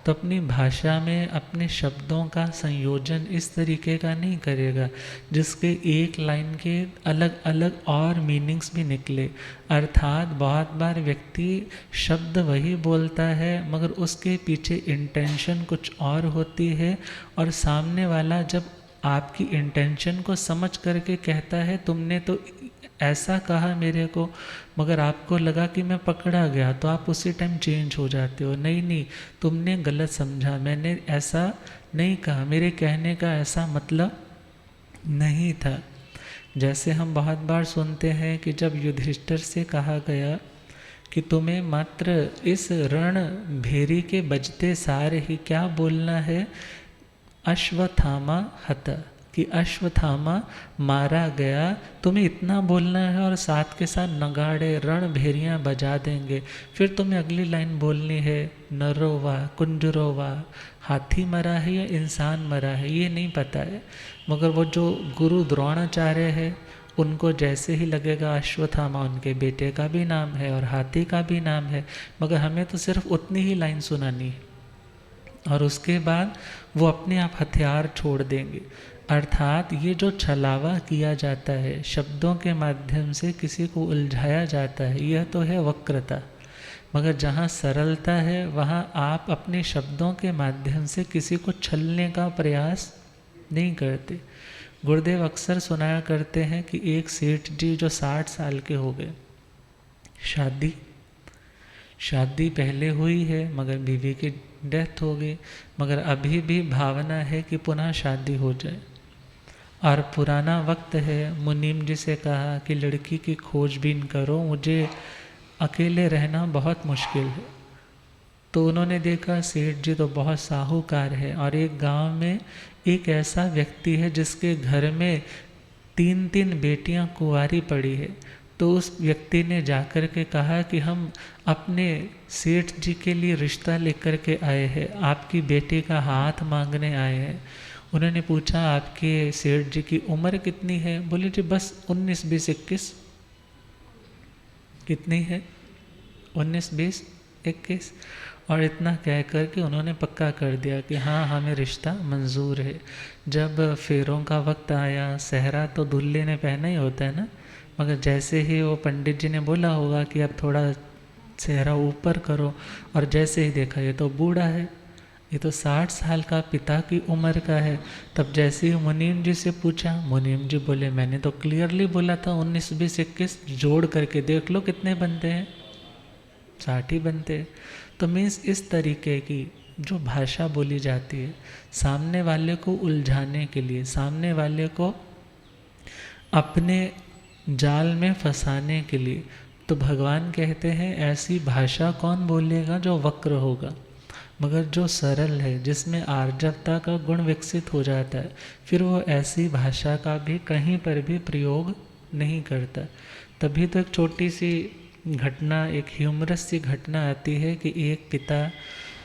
तो अपनी भाषा में अपने शब्दों का संयोजन इस तरीके का नहीं करेगा जिसके एक लाइन के अलग अलग और मीनिंग्स भी निकले। अर्थात बहुत बार व्यक्ति शब्द वही बोलता है मगर उसके पीछे इंटेंशन कुछ और होती है, और सामने वाला जब आपकी इंटेंशन को समझ करके कहता है तुमने तो ऐसा कहा मेरे को, मगर आपको लगा कि मैं पकड़ा गया, तो आप उसी टाइम चेंज हो जाते हो। नहीं नहीं, तुमने गलत समझा, मैंने ऐसा नहीं कहा, मेरे कहने का ऐसा मतलब नहीं था। जैसे हम बहुत बार सुनते हैं कि जब युधिष्ठिर से कहा गया कि तुम्हें मात्र इस रण भेरी के बजते सार ही क्या बोलना है, अश्वत्थामा हत, कि अश्वत्थामा मारा गया, तुम्हें इतना बोलना है और साथ के साथ नगाड़े रण भेरियाँ बजा देंगे। फिर तुम्हें अगली लाइन बोलनी है, नरोवा कुंजरोवा, हाथी मरा है या इंसान मरा है ये नहीं पता है, मगर वो जो गुरु द्रोणाचार्य है उनको जैसे ही लगेगा अश्वत्थामा उनके बेटे का भी नाम है और हाथी का भी नाम है, मगर हमें तो सिर्फ उतनी ही लाइन सुनानी है और उसके बाद वो अपने आप हथियार छोड़ देंगे। अर्थात ये जो छलावा किया जाता है, शब्दों के माध्यम से किसी को उलझाया जाता है, यह तो है वक्रता। मगर जहाँ सरलता है वहाँ आप अपने शब्दों के माध्यम से किसी को छलने का प्रयास नहीं करते। गुरुदेव अक्सर सुनाया करते हैं कि एक सेठ जी जो 60 साल के हो गए, शादी पहले हुई है मगर बीवी की डेथ हो गई, मगर अभी भी भावना है कि पुनः शादी हो जाए। और पुराना वक्त है, मुनीम जी से कहा कि लड़की की खोजबीन करो, मुझे अकेले रहना बहुत मुश्किल है। तो उन्होंने देखा सेठ जी तो बहुत साहूकार है और एक गांव में एक ऐसा व्यक्ति है जिसके घर में 3 बेटियां कुंवारी पड़ी है। तो उस व्यक्ति ने जाकर के कहा कि हम अपने सेठ जी के लिए रिश्ता लेकर के आए हैं, आपकी बेटी का हाथ मांगने आए हैं। उन्होंने पूछा आपके सेठ जी की उम्र कितनी है? बोले जी बस 19, 20, 21। कितनी है? 19, 20, 21। और इतना कह कर के उन्होंने पक्का कर दिया कि हाँ हमें रिश्ता मंजूर है। जब फेरों का वक्त आया, सहरा तो दूल्हे ने पहना ही होता है ना, मगर जैसे ही वो पंडित जी ने बोला होगा कि अब थोड़ा सेहरा ऊपर करो, और जैसे ही देखा ये तो बूढ़ा है, ये तो 60 साल का पिता की उम्र का है। तब जैसे ही मुनीम जी से पूछा, मुनीम जी बोले मैंने तो क्लियरली बोला था 19, 20, 21 जोड़ करके देख लो कितने बनते हैं, 60 ही बनते हैं। तो मीन्स इस तरीके की जो भाषा बोली जाती है सामने वाले को उलझाने के लिए, सामने वाले को अपने जाल में फंसाने के लिए, तो भगवान कहते हैं ऐसी भाषा कौन बोलेगा जो वक्र होगा, मगर जो सरल है, जिसमें आर्जवता का गुण विकसित हो जाता है, फिर वो ऐसी भाषा का भी कहीं पर भी प्रयोग नहीं करता। तभी तो एक छोटी सी घटना, एक ह्यूमरस सी घटना आती है कि एक पिता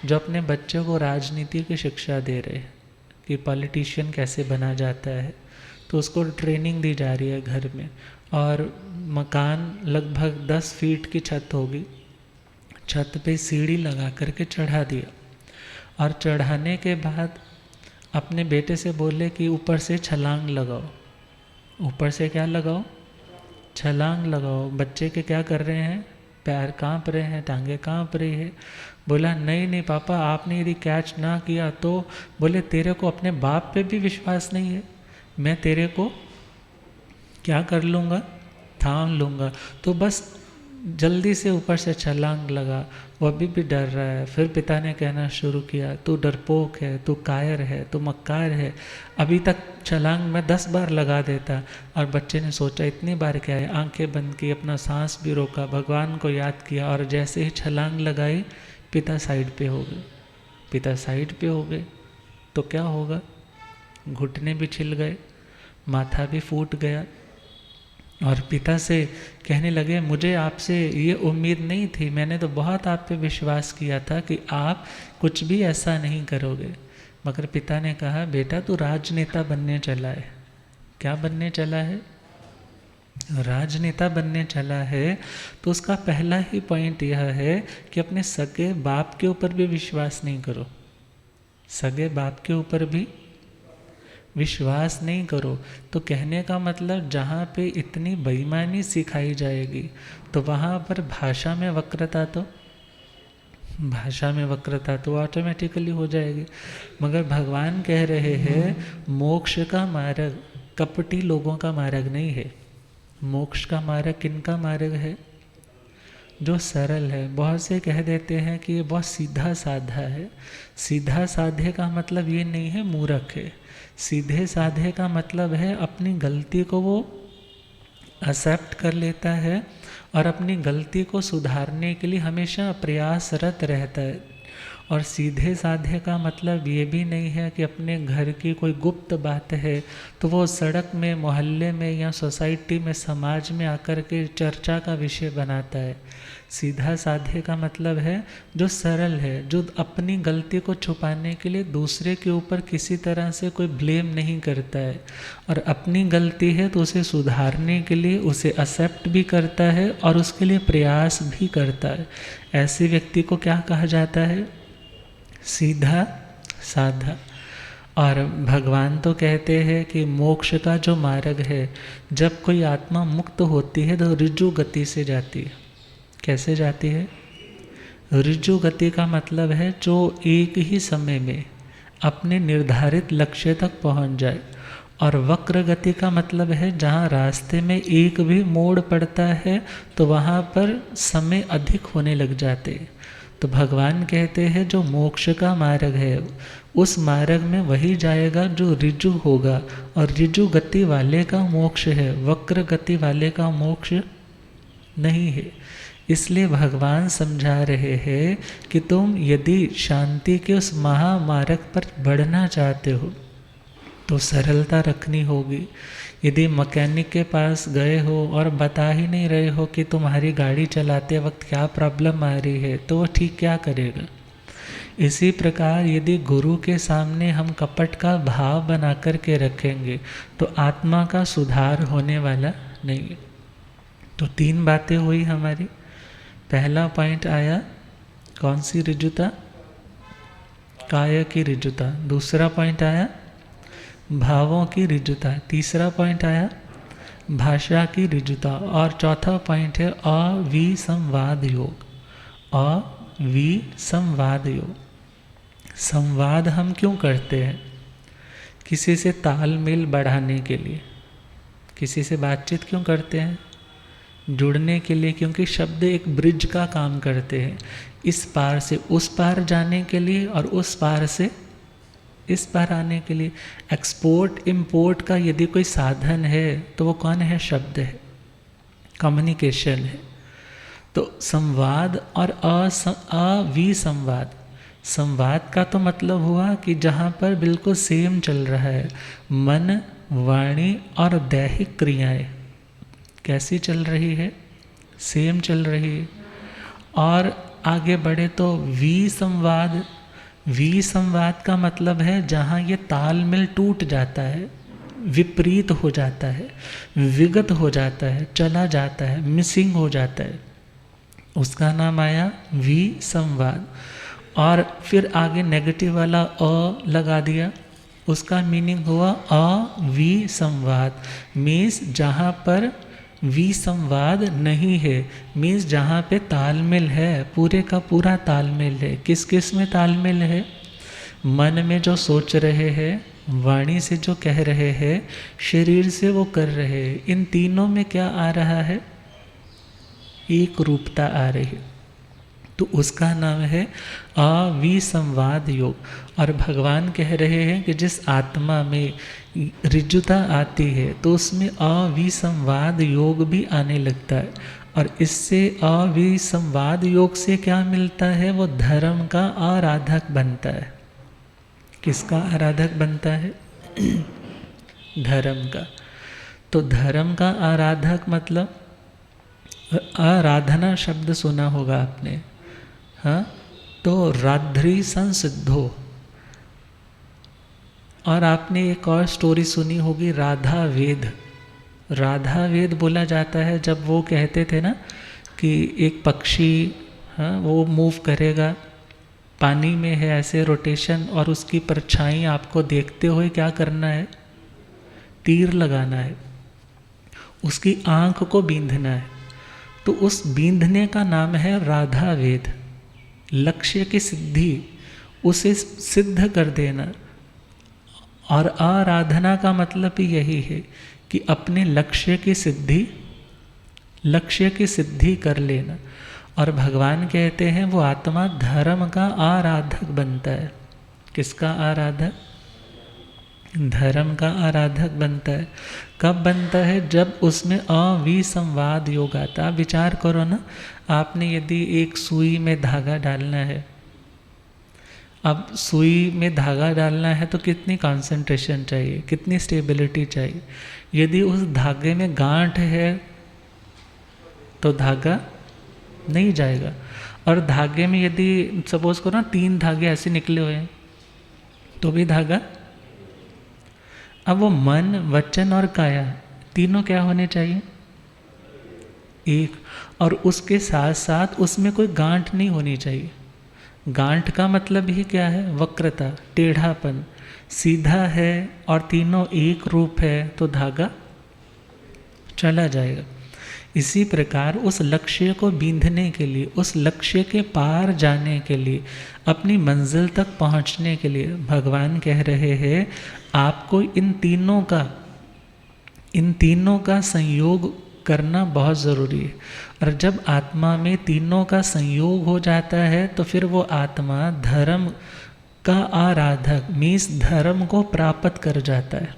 जो अपने बच्चों को राजनीति की शिक्षा दे रहे हैं कि पॉलिटिशियन कैसे बना जाता है, तो उसको ट्रेनिंग दी जा रही है घर में, और मकान लगभग 10 फीट की छत होगी, छत पे सीढ़ी लगा करके चढ़ा दिया, और चढ़ाने के बाद अपने बेटे से बोले कि ऊपर से छलांग लगाओ, ऊपर से क्या लगाओ, छलांग लगाओ। बच्चे के क्या कर रहे हैं, पैर कांप रहे हैं, टांगे कांप रही है। बोला नहीं नहीं पापा, आपने यदि कैच ना किया तो, बोले तेरे को अपने बाप पे भी विश्वास नहीं है, मैं तेरे को क्या कर लूँगा, थाम लूँगा। तो बस जल्दी से ऊपर से छलांग लगा, वो अभी भी डर रहा है। फिर पिता ने कहना शुरू किया, तू डरपोक है, तू कायर है, तू मक्कार है, अभी तक छलांग मैं 10 बार लगा देता। और बच्चे ने सोचा इतनी बार क्या है, आंखें बंद की, अपना सांस भी रोका, भगवान को याद किया, और जैसे ही छलांग लगाई पिता साइड पे हो गए। पिता साइड पे हो गए तो क्या होगा, घुटने भी छिल गए, माथा भी फूट गया, और पिता से कहने लगे मुझे आपसे ये उम्मीद नहीं थी, मैंने तो बहुत आप पे विश्वास किया था कि आप कुछ भी ऐसा नहीं करोगे। मगर पिता ने कहा बेटा तू राजनेता बनने चला है। क्या बनने चला है, राजनेता बनने चला है। तो उसका पहला ही पॉइंट यह है कि अपने सगे बाप के ऊपर भी विश्वास नहीं करो, सगे बाप के ऊपर भी विश्वास नहीं करो। तो कहने का मतलब जहाँ पे इतनी बेईमानी सिखाई जाएगी तो वहाँ पर भाषा में वक्रता तो ऑटोमेटिकली हो जाएगी। मगर भगवान कह रहे हैं मोक्ष का मार्ग कपटी लोगों का मार्ग नहीं है। मोक्ष का मार्ग किनका मार्ग है, जो सरल है। बहुत से कह देते हैं कि ये बहुत सीधा साधा है। सीधा साधे का मतलब ये नहीं है मूर्ख है। सीधे साधे का मतलब है अपनी गलती को वो एक्सेप्ट कर लेता है और अपनी गलती को सुधारने के लिए हमेशा प्रयासरत रहता है। और सीधे साधे का मतलब ये भी नहीं है कि अपने घर की कोई गुप्त बात है तो वो सड़क में, मोहल्ले में या सोसाइटी में, समाज में आकर के चर्चा का विषय बनाता है। सीधा साधे का मतलब है जो सरल है, जो अपनी गलती को छुपाने के लिए दूसरे के ऊपर किसी तरह से कोई ब्लेम नहीं करता है, और अपनी गलती है तो उसे सुधारने के लिए उसे एक्सेप्ट भी करता है और उसके लिए प्रयास भी करता है। ऐसे व्यक्ति को क्या कहा जाता है, सीधा साधा। और भगवान तो कहते हैं कि मोक्ष का जो मार्ग है, जब कोई आत्मा मुक्त होती है तो ऋजु गति से जाती है। कैसे जाती है, ऋजु गति का मतलब है जो एक ही समय में अपने निर्धारित लक्ष्य तक पहुंच जाए। और वक्र गति का मतलब है जहाँ रास्ते में एक भी मोड़ पड़ता है तो वहाँ पर समय अधिक होने लग जाते हैं। तो भगवान कहते हैं जो मोक्ष का मार्ग है उस मार्ग में वही जाएगा जो ऋजु होगा, और ऋजु गति वाले का मोक्ष है, वक्र गति वाले का मोक्ष नहीं है। इसलिए भगवान समझा रहे हैं कि तुम यदि शांति के उस महामार्ग पर बढ़ना चाहते हो तो सरलता रखनी होगी। यदि मैकेनिक के पास गए हो और बता ही नहीं रहे हो कि तुम्हारी गाड़ी चलाते वक्त क्या प्रॉब्लम आ रही है तो वो ठीक क्या करेगा। इसी प्रकार यदि गुरु के सामने हम कपट का भाव बना कर के रखेंगे तो आत्मा का सुधार होने वाला नहीं है। तो 3 बातें हुई हमारी। पहला पॉइंट आया कौन सी ऋजुता? काय की ऋजुता। दूसरा पॉइंट आया भावों की ऋजुता। तीसरा पॉइंट आया भाषा की ऋजुता। और चौथा पॉइंट है अविसंवाद योग। अविसंवाद योग। संवाद हम क्यों करते हैं? किसी से तालमेल बढ़ाने के लिए। किसी से बातचीत क्यों करते हैं? जुड़ने के लिए, क्योंकि शब्द एक ब्रिज का काम करते हैं। इस पार से उस पार जाने के लिए और उस पार से इस पार आने के लिए। एक्सपोर्ट इम्पोर्ट का यदि कोई साधन है तो वो कौन है? शब्द है, कम्युनिकेशन है। तो संवाद और अविसंवाद। संवाद का तो मतलब हुआ कि जहाँ पर बिल्कुल सेम चल रहा है, मन, वाणी और दैहिक क्रियाएं कैसी चल रही है? सेम चल रही है। और आगे बढ़े तो विसंवाद। विसंवाद का मतलब है जहाँ ये तालमेल टूट जाता है, विपरीत हो जाता है, विगत हो जाता है, चला जाता है, मिसिंग हो जाता है, उसका नाम आया विसंवाद। और फिर आगे नेगेटिव वाला अ लगा दिया, उसका मीनिंग हुआ अविसंवाद। मीन्स जहाँ पर विसंवाद नहीं है, मीन्स जहाँ पे तालमेल है, पूरे का पूरा तालमेल है। किस किस में तालमेल है? मन में जो सोच रहे हैं, वाणी से जो कह रहे हैं, शरीर से वो कर रहे हैं, इन तीनों में क्या आ रहा है? एक रूपता आ रही है। तो उसका नाम है अविसंवाद योग। और भगवान कह रहे हैं कि जिस आत्मा में ऋजुता आती है तो उसमें अविसंवाद योग भी आने लगता है। और इससे अविसंवाद योग से क्या मिलता है? वो धर्म का आराधक बनता है। किसका आराधक बनता है? धर्म का। तो धर्म का आराधक मतलब आराधना शब्द सुना होगा आपने, हाँ? तो राध्री संसिद्धो। और आपने एक और स्टोरी सुनी होगी, राधा वेद। राधा वेद बोला जाता है जब वो कहते थे ना कि एक पक्षी, हाँ, वो मूव करेगा, पानी में है ऐसे रोटेशन, और उसकी परछाई आपको देखते हुए क्या करना है? तीर लगाना है, उसकी आँख को बींधना है। तो उस बींधने का नाम है राधा वेद। लक्ष्य की सिद्धि, उसे सिद्ध कर देना। और आराधना का मतलब भी यही है कि अपने लक्ष्य की सिद्धि कर लेना। और भगवान कहते हैं वो आत्मा धर्म का आराधक बनता है। किसका आराधक? धर्म का आराधक बनता है। कब बनता है? जब उसमें अविसंवाद योग आता है। विचार करो ना, आपने यदि एक सुई में धागा डालना है, अब सुई में धागा डालना है तो कितनी कंसंट्रेशन चाहिए, कितनी स्टेबिलिटी चाहिए। यदि उस धागे में गांठ है तो धागा नहीं जाएगा। और धागे में यदि सपोज करो ना 3 धागे ऐसे निकले हुए हैं तो भी धागा। अब वो मन, वचन और काया तीनों क्या होने चाहिए? एक। और उसके साथ साथ उसमें कोई गांठ नहीं होनी चाहिए। गांठ का मतलब ही क्या है? वक्रता, टेढ़ापन। सीधा है और तीनों एक रूप है तो धागा चला जाएगा। इसी प्रकार उस लक्ष्य को बींधने के लिए, उस लक्ष्य के पार जाने के लिए, अपनी मंजिल तक पहुंचने के लिए भगवान कह रहे हैं आपको इन तीनों का संयोग करना बहुत ज़रूरी है। और जब आत्मा में तीनों का संयोग हो जाता है तो फिर वो आत्मा धर्म का आराधक, मीन्स धर्म को प्राप्त कर जाता है।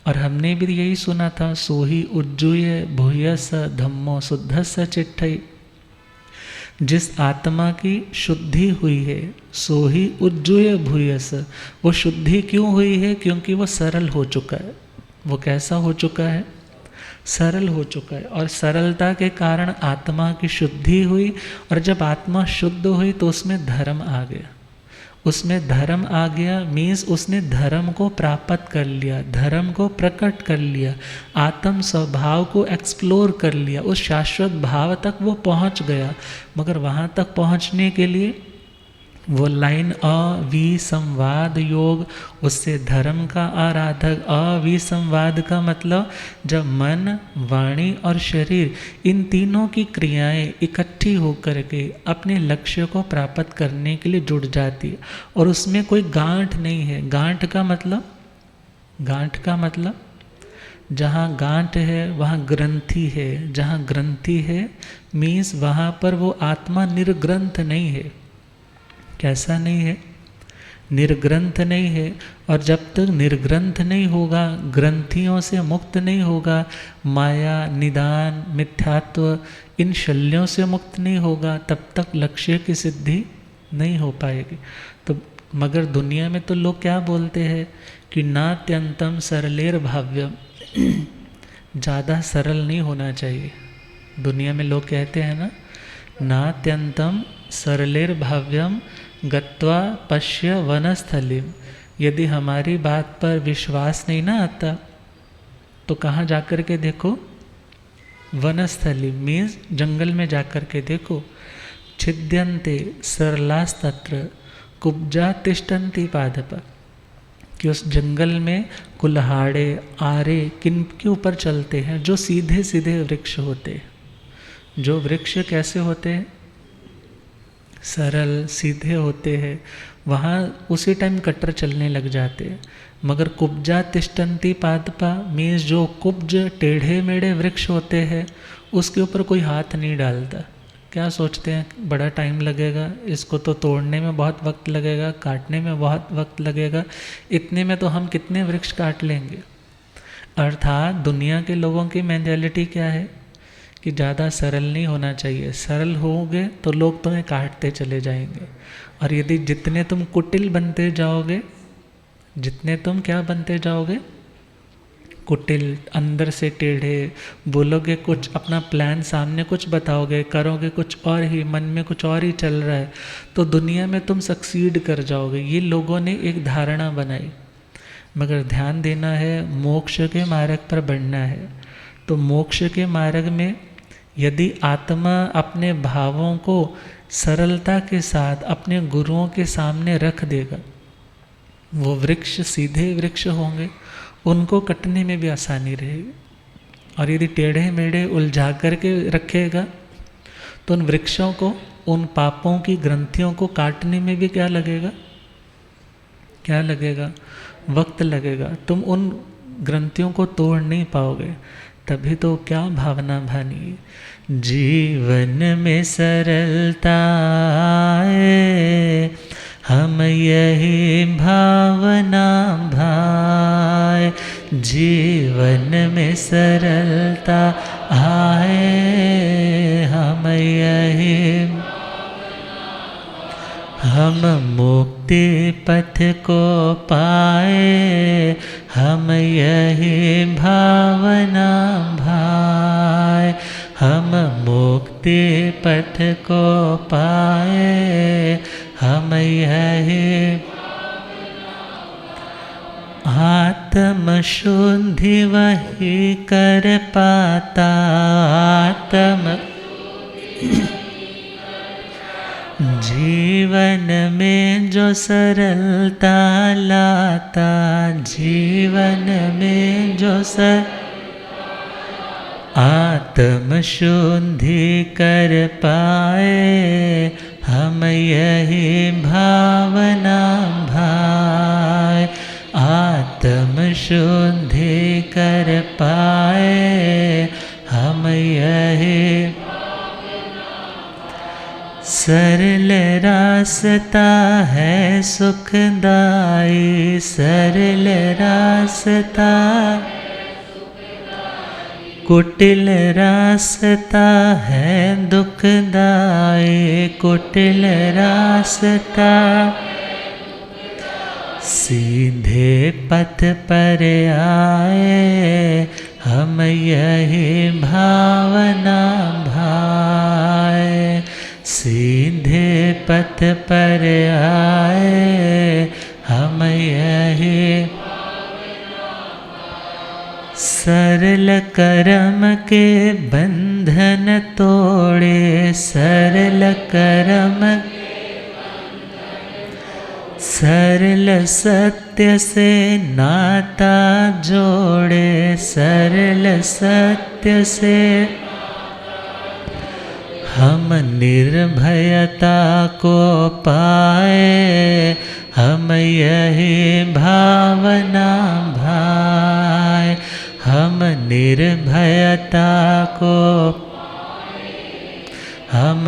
और हमने भी यही सुना था, सोही उज्जूय भूयस धम्मो शुद्धस चिट्ठई। जिस आत्मा की शुद्धि हुई है, सोही उज्जूय भूयस। वो शुद्धि क्यों हुई है? क्योंकि वो सरल हो चुका है। वो कैसा हो चुका है? सरल हो चुका है। और सरलता के कारण आत्मा की शुद्धि हुई। और जब आत्मा शुद्ध हुई तो उसमें धर्म आ गया। उसमें धर्म आ गया मीन्स उसने धर्म को प्राप्त कर लिया, धर्म को प्रकट कर लिया, आत्म स्वभाव को एक्सप्लोर कर लिया, उस शाश्वत भाव तक वो पहुंच गया। मगर वहाँ तक पहुँचने के लिए वो लाइन अविसंवाद योग, उससे धर्म का आराधक। अविसंवाद का मतलब जब मन, वाणी और शरीर इन तीनों की क्रियाएं इकट्ठी होकर के अपने लक्ष्य को प्राप्त करने के लिए जुड़ जाती है और उसमें कोई गांठ नहीं है। गांठ का मतलब जहाँ गांठ है वहाँ ग्रंथि है, जहाँ ग्रंथि है मीन्स वहाँ पर वो आत्मा निर्ग्रंथ नहीं है। कैसा नहीं है? निर्ग्रंथ नहीं है। और जब तक निर्ग्रंथ नहीं होगा, ग्रंथियों से मुक्त नहीं होगा, माया, निदान, मिथ्यात्व इन शल्यों से मुक्त नहीं होगा, तब तक लक्ष्य की सिद्धि नहीं हो पाएगी। तो मगर दुनिया में तो लोग क्या बोलते हैं कि नात्यंतम सरलेर भाव्यम, ज़्यादा सरल नहीं होना चाहिए। दुनिया में लोग कहते हैं ना, नात्यंतम सरलेर भाव्यम गत्वा पश्य वनस्थलिम। यदि हमारी बात पर विश्वास नहीं ना आता तो कहाँ जाकर के देखो? वनस्थली मीन्स जंगल में जाकर के देखो। छिद्यन्ते सरलास्तत्र कुब्जा तिष्ठन्ति पादप, कि उस जंगल में कुल्हाड़े, आरे किन के ऊपर चलते हैं? जो सीधे सीधे वृक्ष होते हैं। जो वृक्ष कैसे होते हैं? सरल सीधे होते हैं, वहाँ उसी टाइम कट्टर चलने लग जाते हैं। मगर कुब्जा तिष्ठन्ति पादपा मीन्स जो कुब्ज टेढ़े मेढ़े वृक्ष होते हैं उसके ऊपर कोई हाथ नहीं डालता। क्या सोचते हैं बड़ा टाइम लगेगा, इसको तो तोड़ने में बहुत वक्त लगेगा, काटने में बहुत वक्त लगेगा, इतने में तो हम कितने वृक्ष काट लेंगे। अर्थात दुनिया के लोगों की मेंटालिटी क्या है कि ज़्यादा सरल नहीं होना चाहिए। सरल होगे तो लोग तुम्हें काटते चले जाएंगे। और यदि जितने तुम कुटिल बनते जाओगे, जितने तुम क्या बनते जाओगे? कुटिल, अंदर से टेढ़े, बोलोगे कुछ, अपना प्लान सामने कुछ बताओगे, करोगे कुछ और ही, मन में कुछ और ही चल रहा है, तो दुनिया में तुम सक्सीड कर जाओगे। ये लोगों ने एक धारणा बनाई। मगर ध्यान देना है, मोक्ष के मार्ग पर बढ़ना है। तो मोक्ष के मार्ग में यदि आत्मा अपने भावों को सरलता के साथ अपने गुरुओं के सामने रख देगा, वो वृक्ष सीधे वृक्ष होंगे, उनको कटने में भी आसानी रहेगी। और यदि टेढ़े मेढ़े उलझा करके रखेगा तो उन वृक्षों को, उन पापों की ग्रंथियों को काटने में भी क्या लगेगा? क्या लगेगा? वक्त लगेगा। तुम उन ग्रंथियों को तोड़ नहीं पाओगे। तभी तो क्या भावना भानी, जीवन में सरलता आए, हम यही भावना भाए। जीवन में सरलता आए, हम यही, हम मुक्ति पथ को पाए, हम यही भावना भाए। हम मुक्ति पथ को पाए, हम यही, आत्म शुद्धि वही कर पाता। आत्म जीवन में जो सरलता लाता, जीवन में जो आत्म शुद्धि कर पाए, हम यही भावना भाए। आत्म शुद्धि कर पाए, हम यही, सरल रास्ता है सुखदाई, सरल रास्ता, कुटिल रास्ता है दुखदाई, कुटिल रास्ता, सीधे पथ पर आए, हम यही भावना भाए। सीधे पथ पर आए, हम यही सरल कर्म के बंधन तोड़े, सरल कर्म सरल सत्य से नाता जोड़े, सरल सत्य से हम निर्भयता को पाए, हम यही भावना भाए, हम निर्भयता को हम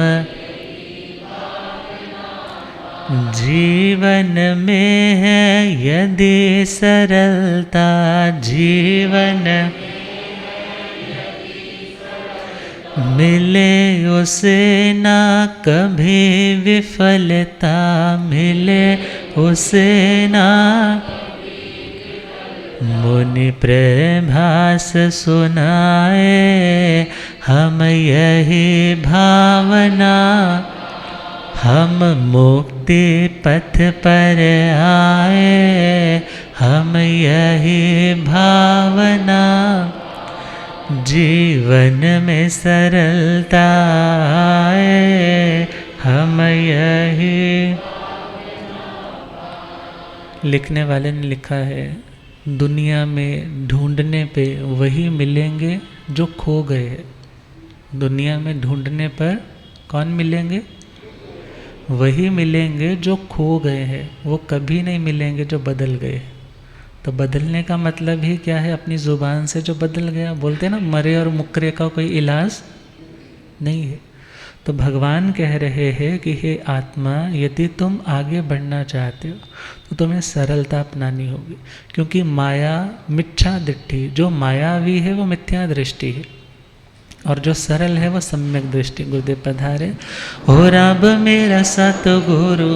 जीवन में है यदि सरलता, जीवन मिले उसे ना कभी विफलता, मिले उसे ना मुनि प्रभास सुनाए, हम यही भावना हम मुक्ति पथ पर आए, हम यही भावना जीवन में सरलता आए, हम यही। लिखने वाले ने लिखा है, दुनिया में ढूंढने पे वही मिलेंगे जो खो गए हैं। दुनिया में ढूंढने पर कौन मिलेंगे? वही मिलेंगे जो खो गए हैं, वो कभी नहीं मिलेंगे जो बदल गए। तो बदलने का मतलब ही क्या है? अपनी ज़ुबान से जो बदल गया, बोलते हैं ना मरे और मुकरे का कोई इलाज नहीं है। तो भगवान कह रहे हैं कि हे आत्मा, यदि तुम आगे बढ़ना चाहते हो तो तुम्हें सरलता अपनानी होगी, क्योंकि माया मिथ्या दृष्टि, जो मायावी है वो मिथ्या दृष्टि है और जो सरल है वो सम्यक दृष्टि। गुरुदेव पधारे। हो रब मेरा सतगुरु,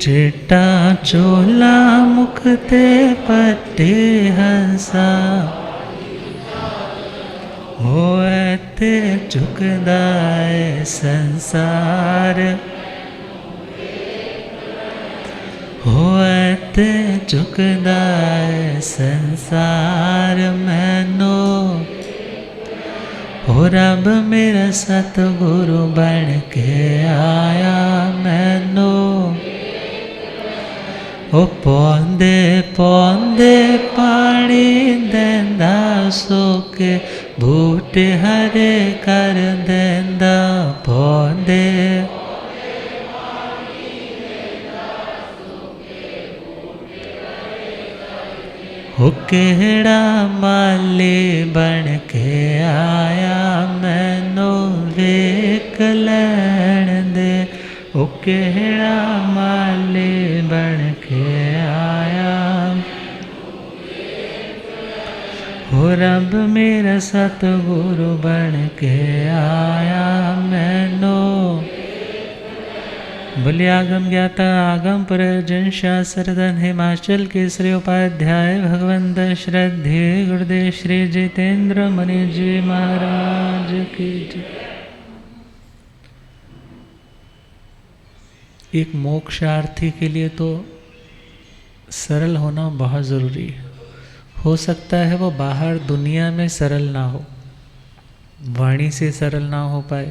चिट्टा चोला मुखते पट्टे हंसा, होते झुकदाए संसार, होते झुकदाए संसार मैनो। हो रब मेरा सतगुरु बन के आया मैनो। ओ पौंदे पौंदे पानी देंदा, सोके बूटे हरे कर देंदा। पौंदे हो केड़ा माली बन के आया मैनू वेख लैण दे। ओ केड़ा माली बन के आया, हो रब मेरा सतगुरु बन के आया मैनू। बोलिए आगम ज्ञाता आगम प्रयोजन शास्त्रधन हिमाचल केसरी उपाध्याय भगवंत श्रद्धे गुरुदेव श्री जितेंद्र मुनि जी महाराज की जय। एक मोक्षार्थी के लिए तो सरल होना बहुत ज़रूरी है। हो सकता है वो बाहर दुनिया में सरल ना हो, वाणी से सरल ना हो पाए,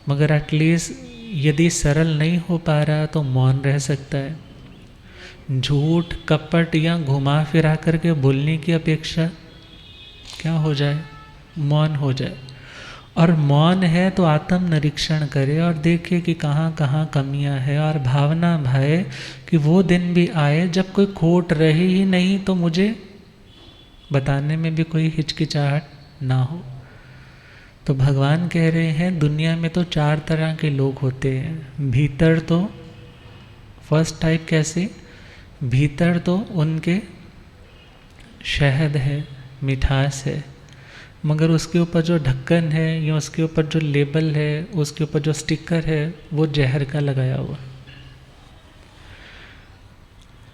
मगर एटलीस्ट यदि सरल नहीं हो पा रहा तो मौन रह सकता है। झूठ कपट या घुमा फिरा करके बोलने की अपेक्षा क्या हो जाए, मौन हो जाए। और मौन है तो आत्म निरीक्षण करे और देखे कि कहाँ कहाँ कमियां है, और भावना भाए कि वो दिन भी आए जब कोई खोट रही ही नहीं तो मुझे बताने में भी कोई हिचकिचाहट ना हो। तो भगवान कह रहे हैं दुनिया में तो 4 तरह के लोग होते हैं। भीतर तो फर्स्ट टाइप कैसे, भीतर तो उनके शहद है, मिठास है, मगर उसके ऊपर जो ढक्कन है या उसके ऊपर जो लेबल है, उसके ऊपर जो स्टिकर है, वो जहर का लगाया हुआ।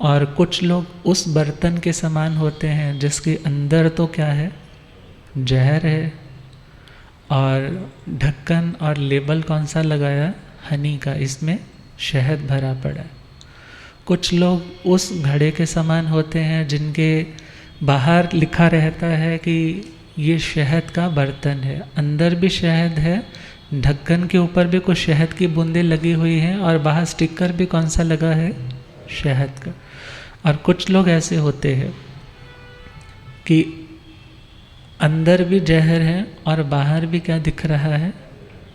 और कुछ लोग उस बर्तन के समान होते हैं जिसके अंदर तो क्या है, जहर है, और ढक्कन और लेबल कौन सा लगाया, हनी का, इसमें शहद भरा पड़ा है। कुछ लोग उस घड़े के समान होते हैं जिनके बाहर लिखा रहता है कि ये शहद का बर्तन है, अंदर भी शहद है, ढक्कन के ऊपर भी कुछ शहद की बूंदें लगी हुई हैं, और बाहर स्टिकर भी कौन सा लगा है, शहद का। और कुछ लोग ऐसे होते हैं कि अंदर भी जहर है और बाहर भी क्या दिख रहा है,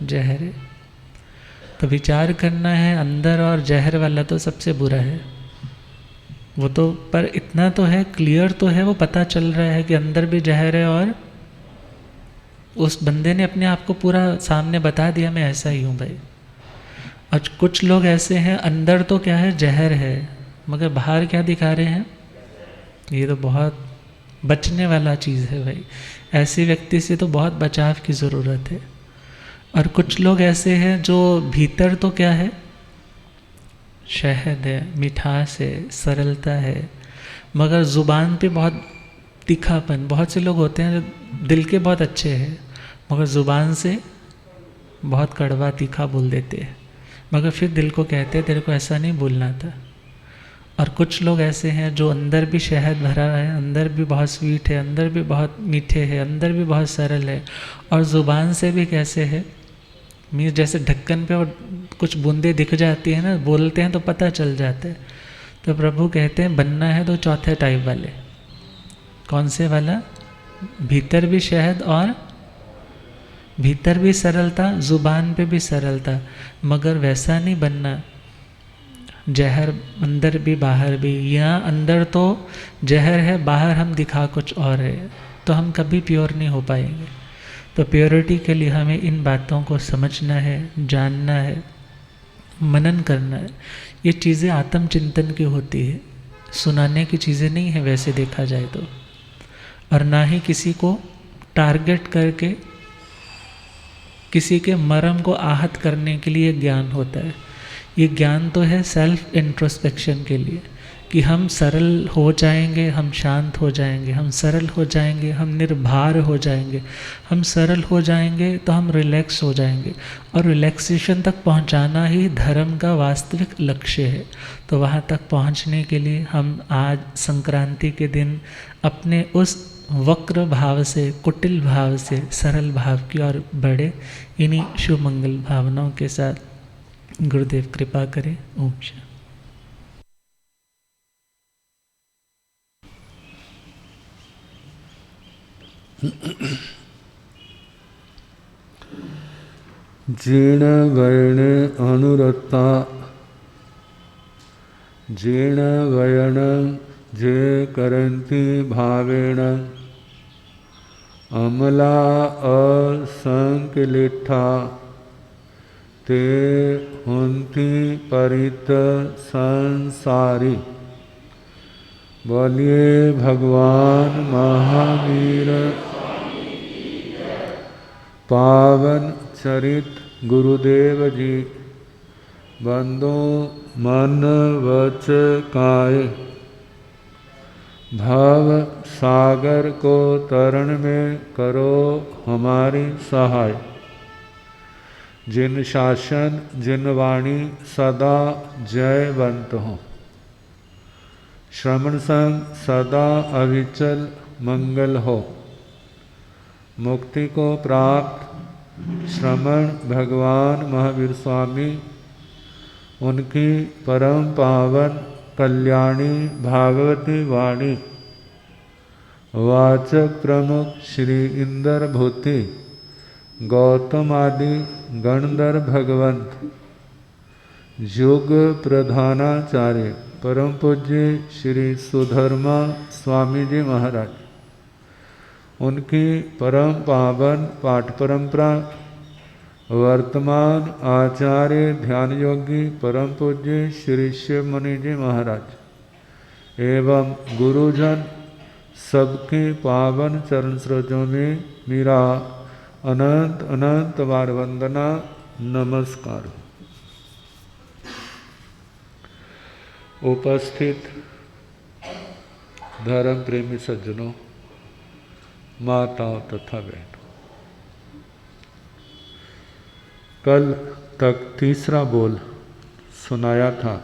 जहर है। तो विचार करना है, अंदर और जहर वाला तो सबसे बुरा है वो तो, पर इतना तो है, क्लियर तो है, वो पता चल रहा है कि अंदर भी जहर है, और उस बंदे ने अपने आप को पूरा सामने बता दिया मैं ऐसा ही हूँ भाई। और कुछ लोग ऐसे हैं अंदर तो क्या है, जहर है, मगर बाहर क्या दिखा रहे हैं, ये तो बहुत बचने वाला चीज़ है भाई। ऐसे व्यक्ति से तो बहुत बचाव की ज़रूरत है। और कुछ लोग ऐसे हैं जो भीतर तो क्या है, शहद है, मिठास है, सरलता है, मगर ज़ुबान पे बहुत तीखापन। बहुत से लोग होते हैं जो दिल के बहुत अच्छे हैं मगर ज़ुबान से बहुत कड़वा तीखा बोल देते हैं, मगर फिर दिल को कहते हैं तेरे को ऐसा नहीं बोलना था। और कुछ लोग ऐसे हैं जो अंदर भी शहद भरा है, अंदर भी बहुत स्वीट है, अंदर भी बहुत मीठे है, अंदर भी बहुत सरल है, और ज़ुबान से भी कैसे है, मीन्स जैसे ढक्कन पे और कुछ बूंदे दिख जाती है ना, बोलते हैं तो पता चल जाता है। तो प्रभु कहते हैं बनना है तो चौथे टाइप वाले। कौन से वाला, भीतर भी शहद और भीतर भी सरलता, ज़ुबान पे भी सरलता, मगर वैसा नहीं बनना जहर अंदर भी बाहर भी। यहाँ अंदर तो जहर है, बाहर हम दिखा कुछ और है, तो हम कभी प्योर नहीं हो पाएंगे। तो प्योरिटी के लिए हमें इन बातों को समझना है, जानना है, मनन करना है। ये चीज़ें आत्मचिंतन की होती है, सुनाने की चीज़ें नहीं है वैसे देखा जाए तो, और ना ही किसी को टारगेट करके किसी के मर्म को आहत करने के लिए ज्ञान होता है। ये ज्ञान तो है सेल्फ इंट्रोस्पेक्शन के लिए, कि हम सरल हो जाएंगे, हम शांत हो जाएंगे, हम सरल हो जाएंगे, हम निर्भर हो जाएंगे, हम सरल हो जाएंगे तो हम रिलैक्स हो जाएंगे, और रिलैक्सेशन तक पहुंचाना ही धर्म का वास्तविक लक्ष्य है। तो वहाँ तक पहुँचने के लिए हम आज संक्रांति के दिन अपने उस वक्र भाव से, कुटिल भाव से सरल भाव की ओर बढ़े। इन्हीं शुभ मंगल भावनाओं के साथ गुरुदेव कृपा करें। ओम शांति। जीर्ण वर्ण अनुरक्ता जीर्ण वर्ण जे करन्ति भावेण अमला असंकलिठा ते हुन्ति परित संसारी। बोलिए भगवान महावीर पावन चरित गुरुदेव जी। बंदो मन वच काय भव सागर को तरण में करो हमारी सहाय। जिन शासन जिन वाणी सदा जयवंत हो, श्रवण संग सदा अविचल मंगल हो। मुक्ति को प्राप्त श्रमण भगवान महावीर स्वामी, उनकी परम पावन कल्याणी भागवती वाणी वाचक प्रमुख श्री इंद्र भूति गौतम आदि गणधर भगवंत, युग प्रधानाचार्य परम पूज्य श्री सुधर्मा स्वामी जी महाराज, उनकी परम पावन पाठ परंपरा, वर्तमान आचार्य ध्यान योगी परम पूज्य श्री शिव मुनि जी महाराज एवं गुरुजन सबके पावन चरण स्रोतों में मेरा अनंत अनंत बार वंदना नमस्कार। उपस्थित धर्म प्रेमी सज्जनों, माताओं तथा बहनों, कल तक तीसरा बोल सुनाया था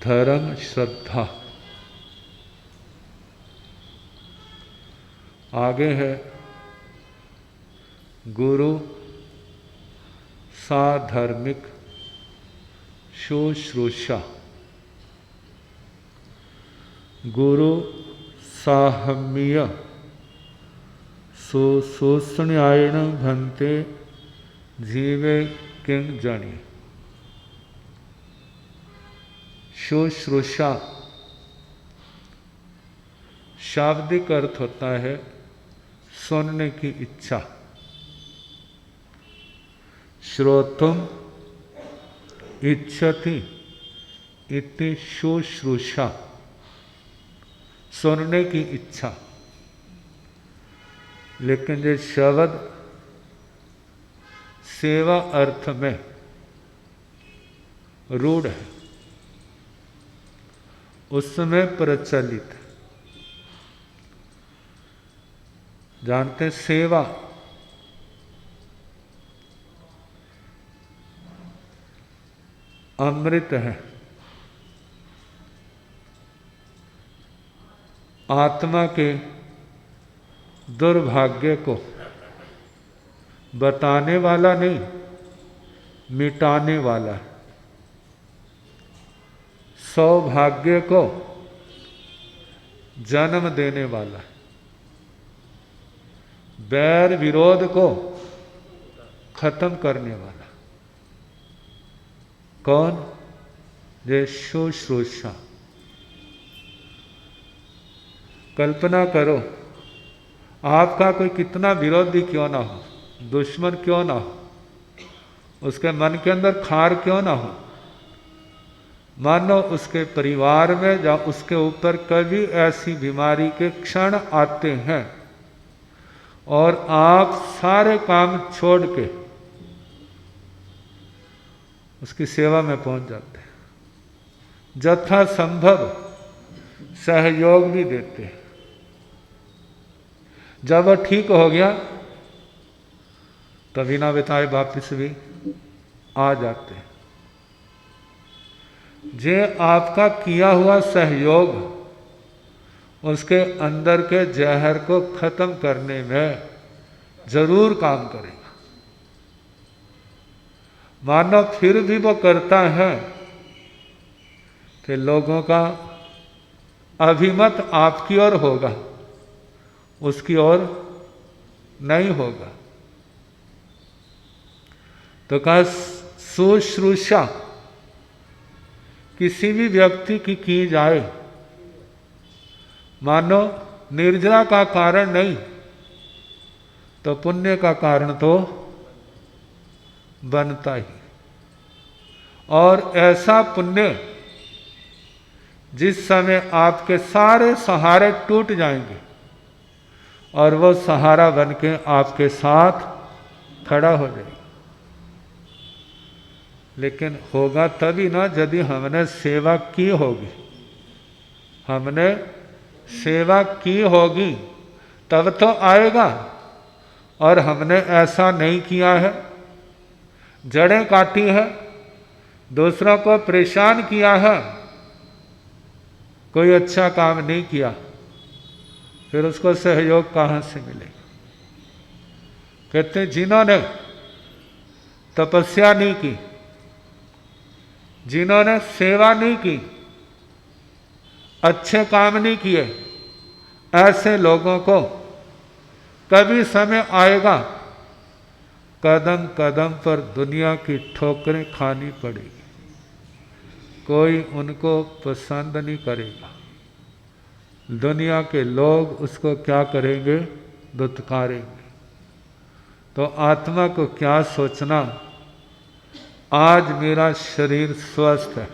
धर्म श्रद्धा। आगे है गुरु साधर्मिक शुश्रूषा। गुरु साहम्य सुशोषण्यायण भन्ते जीवे किंग जानी। शुश्रूषा शाब्दिक अर्थ होता है सुनने की इच्छा। श्रोतुम इच्छति इति शुश्रूषा, सुनने की इच्छा। लेकिन ये शब्द सेवा अर्थ में रूढ़ है, उसमें प्रचलित। जानते सेवा अमृत है, आत्मा के दुर्भाग्य को बताने वाला नहीं, मिटाने वाला है। सौभाग्य को जन्म देने वाला है, बैर विरोध को खत्म करने वाला। कौन? ये शुश्रूषा। कल्पना करो, आपका कोई कितना विरोधी क्यों ना हो, दुश्मन क्यों ना हो, उसके मन के अंदर खार क्यों ना हो, मानो उसके परिवार में या उसके ऊपर कभी ऐसी बीमारी के क्षण आते हैं और आप सारे काम छोड़ के उसकी सेवा में पहुंच जाते हैं, यथा संभव सहयोग भी देते हैं। जब वह ठीक हो गया तो बिना बताए वापिस भी आ जाते हैं। जे आपका किया हुआ सहयोग उसके अंदर के जहर को खत्म करने में जरूर काम करेगा। मानो फिर भी वो करता है कि लोगों का अभिमत आपकी ओर होगा, उसकी ओर नहीं होगा। तो कहा शुश्रूषा किसी भी व्यक्ति की जाए, मानो निर्जरा का कारण नहीं तो पुण्य का कारण तो बनता ही। और ऐसा पुण्य जिस समय आपके सारे सहारे टूट जाएंगे और वो सहारा बन के आपके साथ खड़ा हो जाएगा। लेकिन होगा तभी ना यदि हमने सेवा की होगी। हमने सेवा की होगी तब तो आएगा, और हमने ऐसा नहीं किया है, जड़ें काटी है, दूसरों को परेशान किया है, कोई अच्छा काम नहीं किया, फिर उसको सहयोग कहाँ से मिलेगा? कहते जिन्होंने तपस्या नहीं की, जिन्होंने सेवा नहीं की, अच्छे काम नहीं किए, ऐसे लोगों को कभी समय आएगा कदम कदम पर दुनिया की ठोकरें खानी पड़ेगी, कोई उनको पसंद नहीं करेगा। दुनिया के लोग उसको क्या करेंगे? दुत्कारेंगे। तो आत्मा को क्या सोचना, आज मेरा शरीर स्वस्थ है,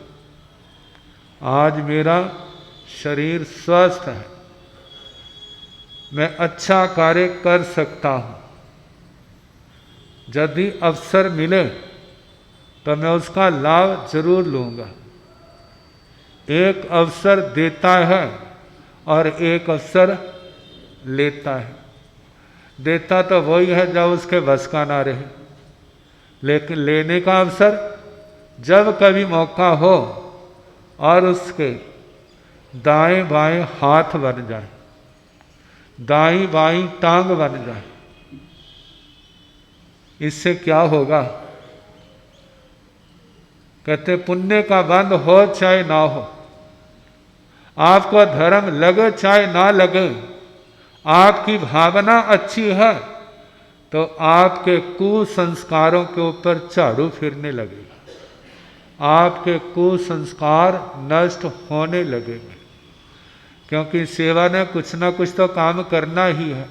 आज मेरा शरीर स्वस्थ है, मैं अच्छा कार्य कर सकता हूँ। यदि अवसर मिले तो मैं उसका लाभ जरूर लूँगा। एक अवसर देता है और एक अवसर लेता है। देता तो वही है जब उसके बस का ना रहे, लेकिन लेने का अवसर जब कभी मौका हो और उसके दाएं बाएं हाथ बन जाए, दाईं बाईं टांग बन जाए, इससे क्या होगा? कहते पुण्य का बंध हो चाहे ना हो, आपको धर्म लगे चाहे ना लगे, आपकी भावना अच्छी है तो आपके कुसंस्कारों के ऊपर झाड़ू फिरने लगेगा, आपके कुसंस्कार नष्ट होने लगेंगे। क्योंकि सेवा ने कुछ ना कुछ तो काम करना ही है।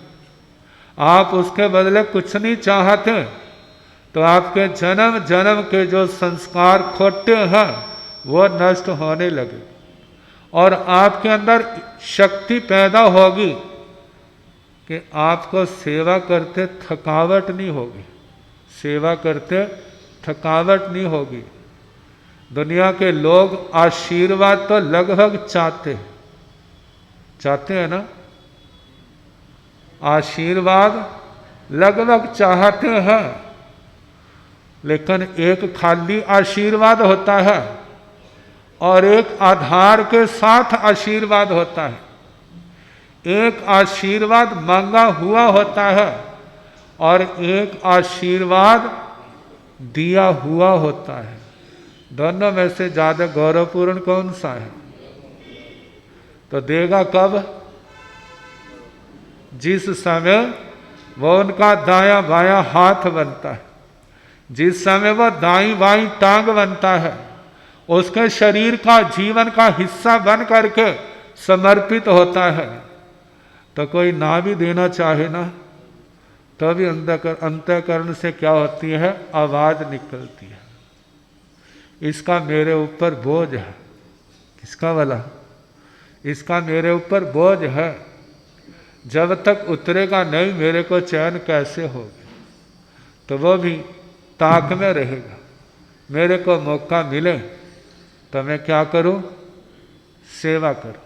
आप उसके बदले कुछ नहीं चाहते तो आपके जन्म जन्म के जो संस्कार खोटे हैं वो नष्ट होने लगे और आपके अंदर शक्ति पैदा होगी कि आपको सेवा करते थकावट नहीं होगी, सेवा करते थकावट नहीं होगी। दुनिया के लोग आशीर्वाद तो लगभग चाहते हैं ना, आशीर्वाद लगभग चाहते हैं, लेकिन एक खाली आशीर्वाद होता है और एक आधार के साथ आशीर्वाद होता है। एक आशीर्वाद मांगा हुआ होता है और एक आशीर्वाद दिया हुआ होता है। दोनों में से ज्यादा गौरवपूर्ण कौन सा है? तो देगा कब? जिस समय वो उनका दाया बाया हाथ बनता है, जिस समय वो दाई बाई टांग बनता है, उसके शरीर का जीवन का हिस्सा बन करके समर्पित होता है, तो कोई ना भी देना चाहे ना, तो भी अंतःकरण से क्या होती है? आवाज निकलती है, इसका मेरे ऊपर बोझ है। किसका वाला? इसका मेरे ऊपर बोझ है, जब तक उतरेगा नहीं मेरे को चैन कैसे होगा? तो वो भी ताक में रहेगा। मेरे को मौका मिले तो मैं क्या करूं? सेवा करूं।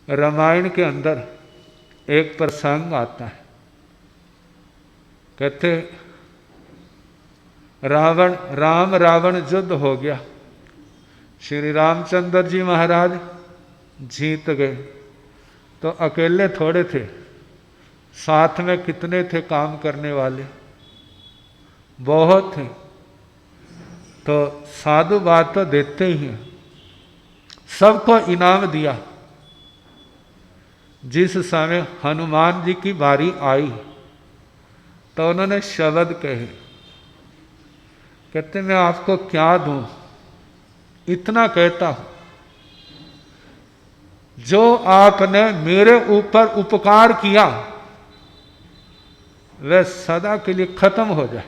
रामायण के अंदर एक प्रसंग आता है, कहते राम रावण युद्ध हो गया, श्री रामचंद्र जी महाराज जीत गए, तो अकेले थोड़े थे, साथ में कितने थे काम करने वाले? बहुत थे। तो साधु बात तो देते ही हैं, सबको इनाम दिया। जिस समय हनुमान जी की बारी आई तो उन्होंने शब्द कहे, कहते मैं आपको क्या दूं? इतना कहता हूं, जो आपने मेरे ऊपर उपकार किया वह सदा के लिए खत्म हो जाए।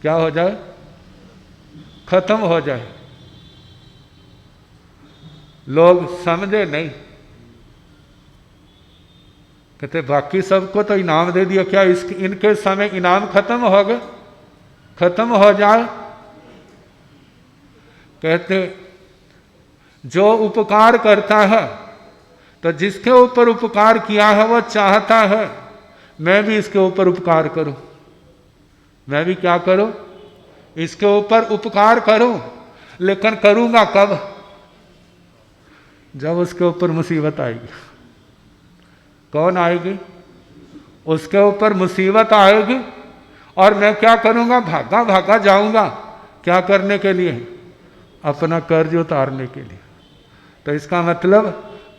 क्या हो जाए? खत्म हो जाए। लोग समझे नहीं, कहते बाकी सबको तो इनाम दे दिया, क्या इनके समय इनाम खत्म हो गए? खत्म हो जाए। कहते जो उपकार करता है तो जिसके ऊपर उपकार किया है वो चाहता है मैं भी इसके ऊपर उपकार करूं, मैं भी क्या करूं? इसके ऊपर उपकार करूं। लेकिन करूंगा कब? जब उसके ऊपर मुसीबत आएगी। कौन आएगी? उसके ऊपर मुसीबत आएगी और मैं क्या करूंगा? भागा भागा जाऊंगा। क्या करने के लिए? अपना कर्ज उतारने के लिए। तो इसका मतलब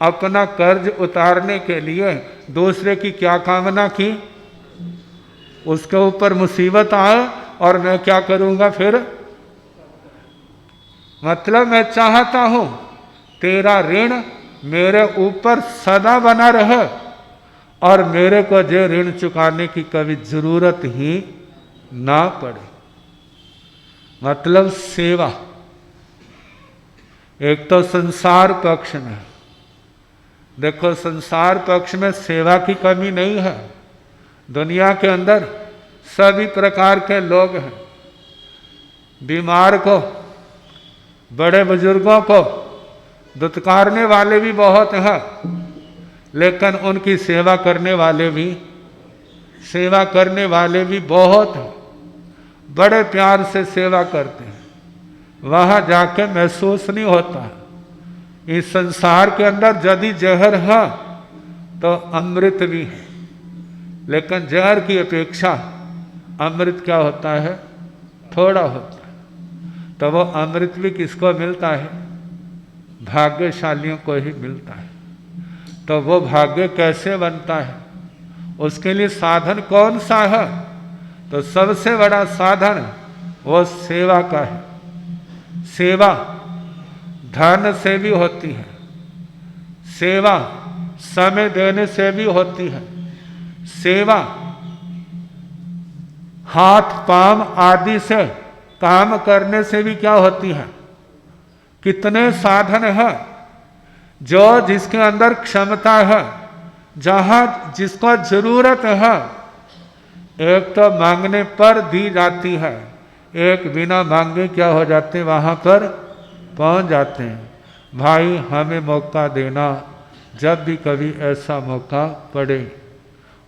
अपना कर्ज उतारने के लिए दूसरे की क्या कामना की? उसके ऊपर मुसीबत आए और मैं क्या करूंगा फिर? मतलब मैं चाहता हूं तेरा ऋण मेरे ऊपर सदा बना रहे और मेरे को जो ऋण चुकाने की कभी जरूरत ही ना पड़े। मतलब सेवा। एक तो संसार पक्ष में देखो, संसार पक्ष में सेवा की कमी नहीं है। दुनिया के अंदर सभी प्रकार के लोग हैं। बीमार को, बड़े बुजुर्गों को दुत्कारने वाले भी बहुत हैं, लेकिन उनकी सेवा करने वाले भी बहुत हैं। बड़े प्यार से सेवा करते हैं, वहाँ जाके महसूस नहीं होता। इस संसार के अंदर यदि जहर है तो अमृत भी है, लेकिन जहर की अपेक्षा अमृत क्या होता है? थोड़ा होता है। तो वो अमृत भी किसको मिलता है? भाग्यशालियों को ही मिलता है। तो वो भाग्य कैसे बनता है? उसके लिए साधन कौन सा है? तो सबसे बड़ा साधन वो सेवा का है। सेवा धन से भी होती है, सेवा समय देने से भी होती है, सेवा हाथ पांव आदि से काम करने से भी क्या होती है? कितने साधन है जो जिसके अंदर क्षमता है, जहां जिसको जरूरत है, एक तो मांगने पर दी जाती है, एक बिना मांगे क्या हो जाते वहां पर पहुंच जाते हैं। भाई हमें मौका देना, जब भी कभी ऐसा मौका पड़े।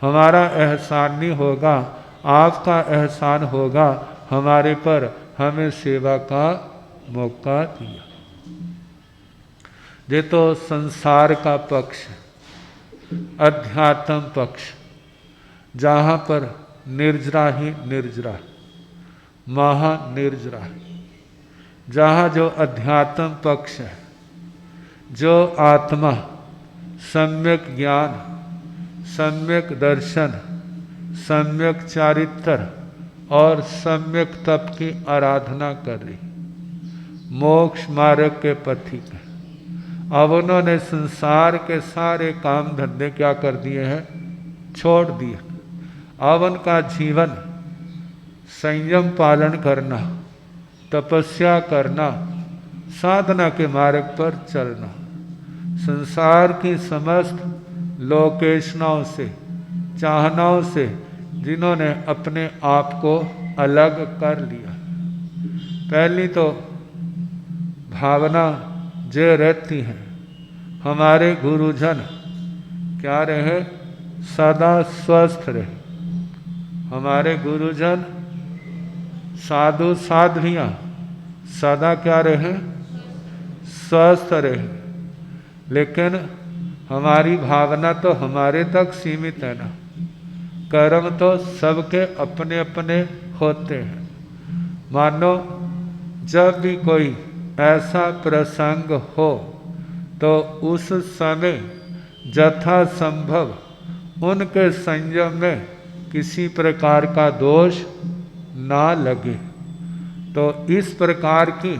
हमारा एहसान नहीं होगा, आपका एहसान होगा हमारे पर, हमें सेवा का मौका दिया। ये तो संसार का पक्ष, अध्यात्म पक्ष, जहाँ पर निर्जरा ही निर्जरा, महानिर्जरा, जहाँ जो अध्यात्म पक्ष है, जो आत्मा सम्यक ज्ञान, सम्यक दर्शन, सम्यक चारित्र और सम्यक तप की आराधना कर रही, मोक्ष मार्ग के पथिक है। अब उन्होंने संसार के सारे काम धंधे क्या कर दिए हैं? छोड़ दिए। अब उनका जीवन संयम पालन करना, तपस्या करना, साधना के मार्ग पर चलना, संसार की समस्त लोकेशनाओं से, चाहनाओं से जिन्होंने अपने आप को अलग कर लिया। पहली तो भावना जो रहती है, हमारे गुरुजन क्या रहे? सदा स्वस्थ रहे। हमारे गुरुजन साधु साध्वियाँ सदा क्या रहे? स्वस्थ रहे। लेकिन हमारी भावना तो हमारे तक सीमित है ना, कर्म तो सबके अपने अपने होते हैं। मानो जब भी कोई ऐसा प्रसंग हो तो उस समय यथा संभव उनके संयम में किसी प्रकार का दोष ना लगे, तो इस प्रकार की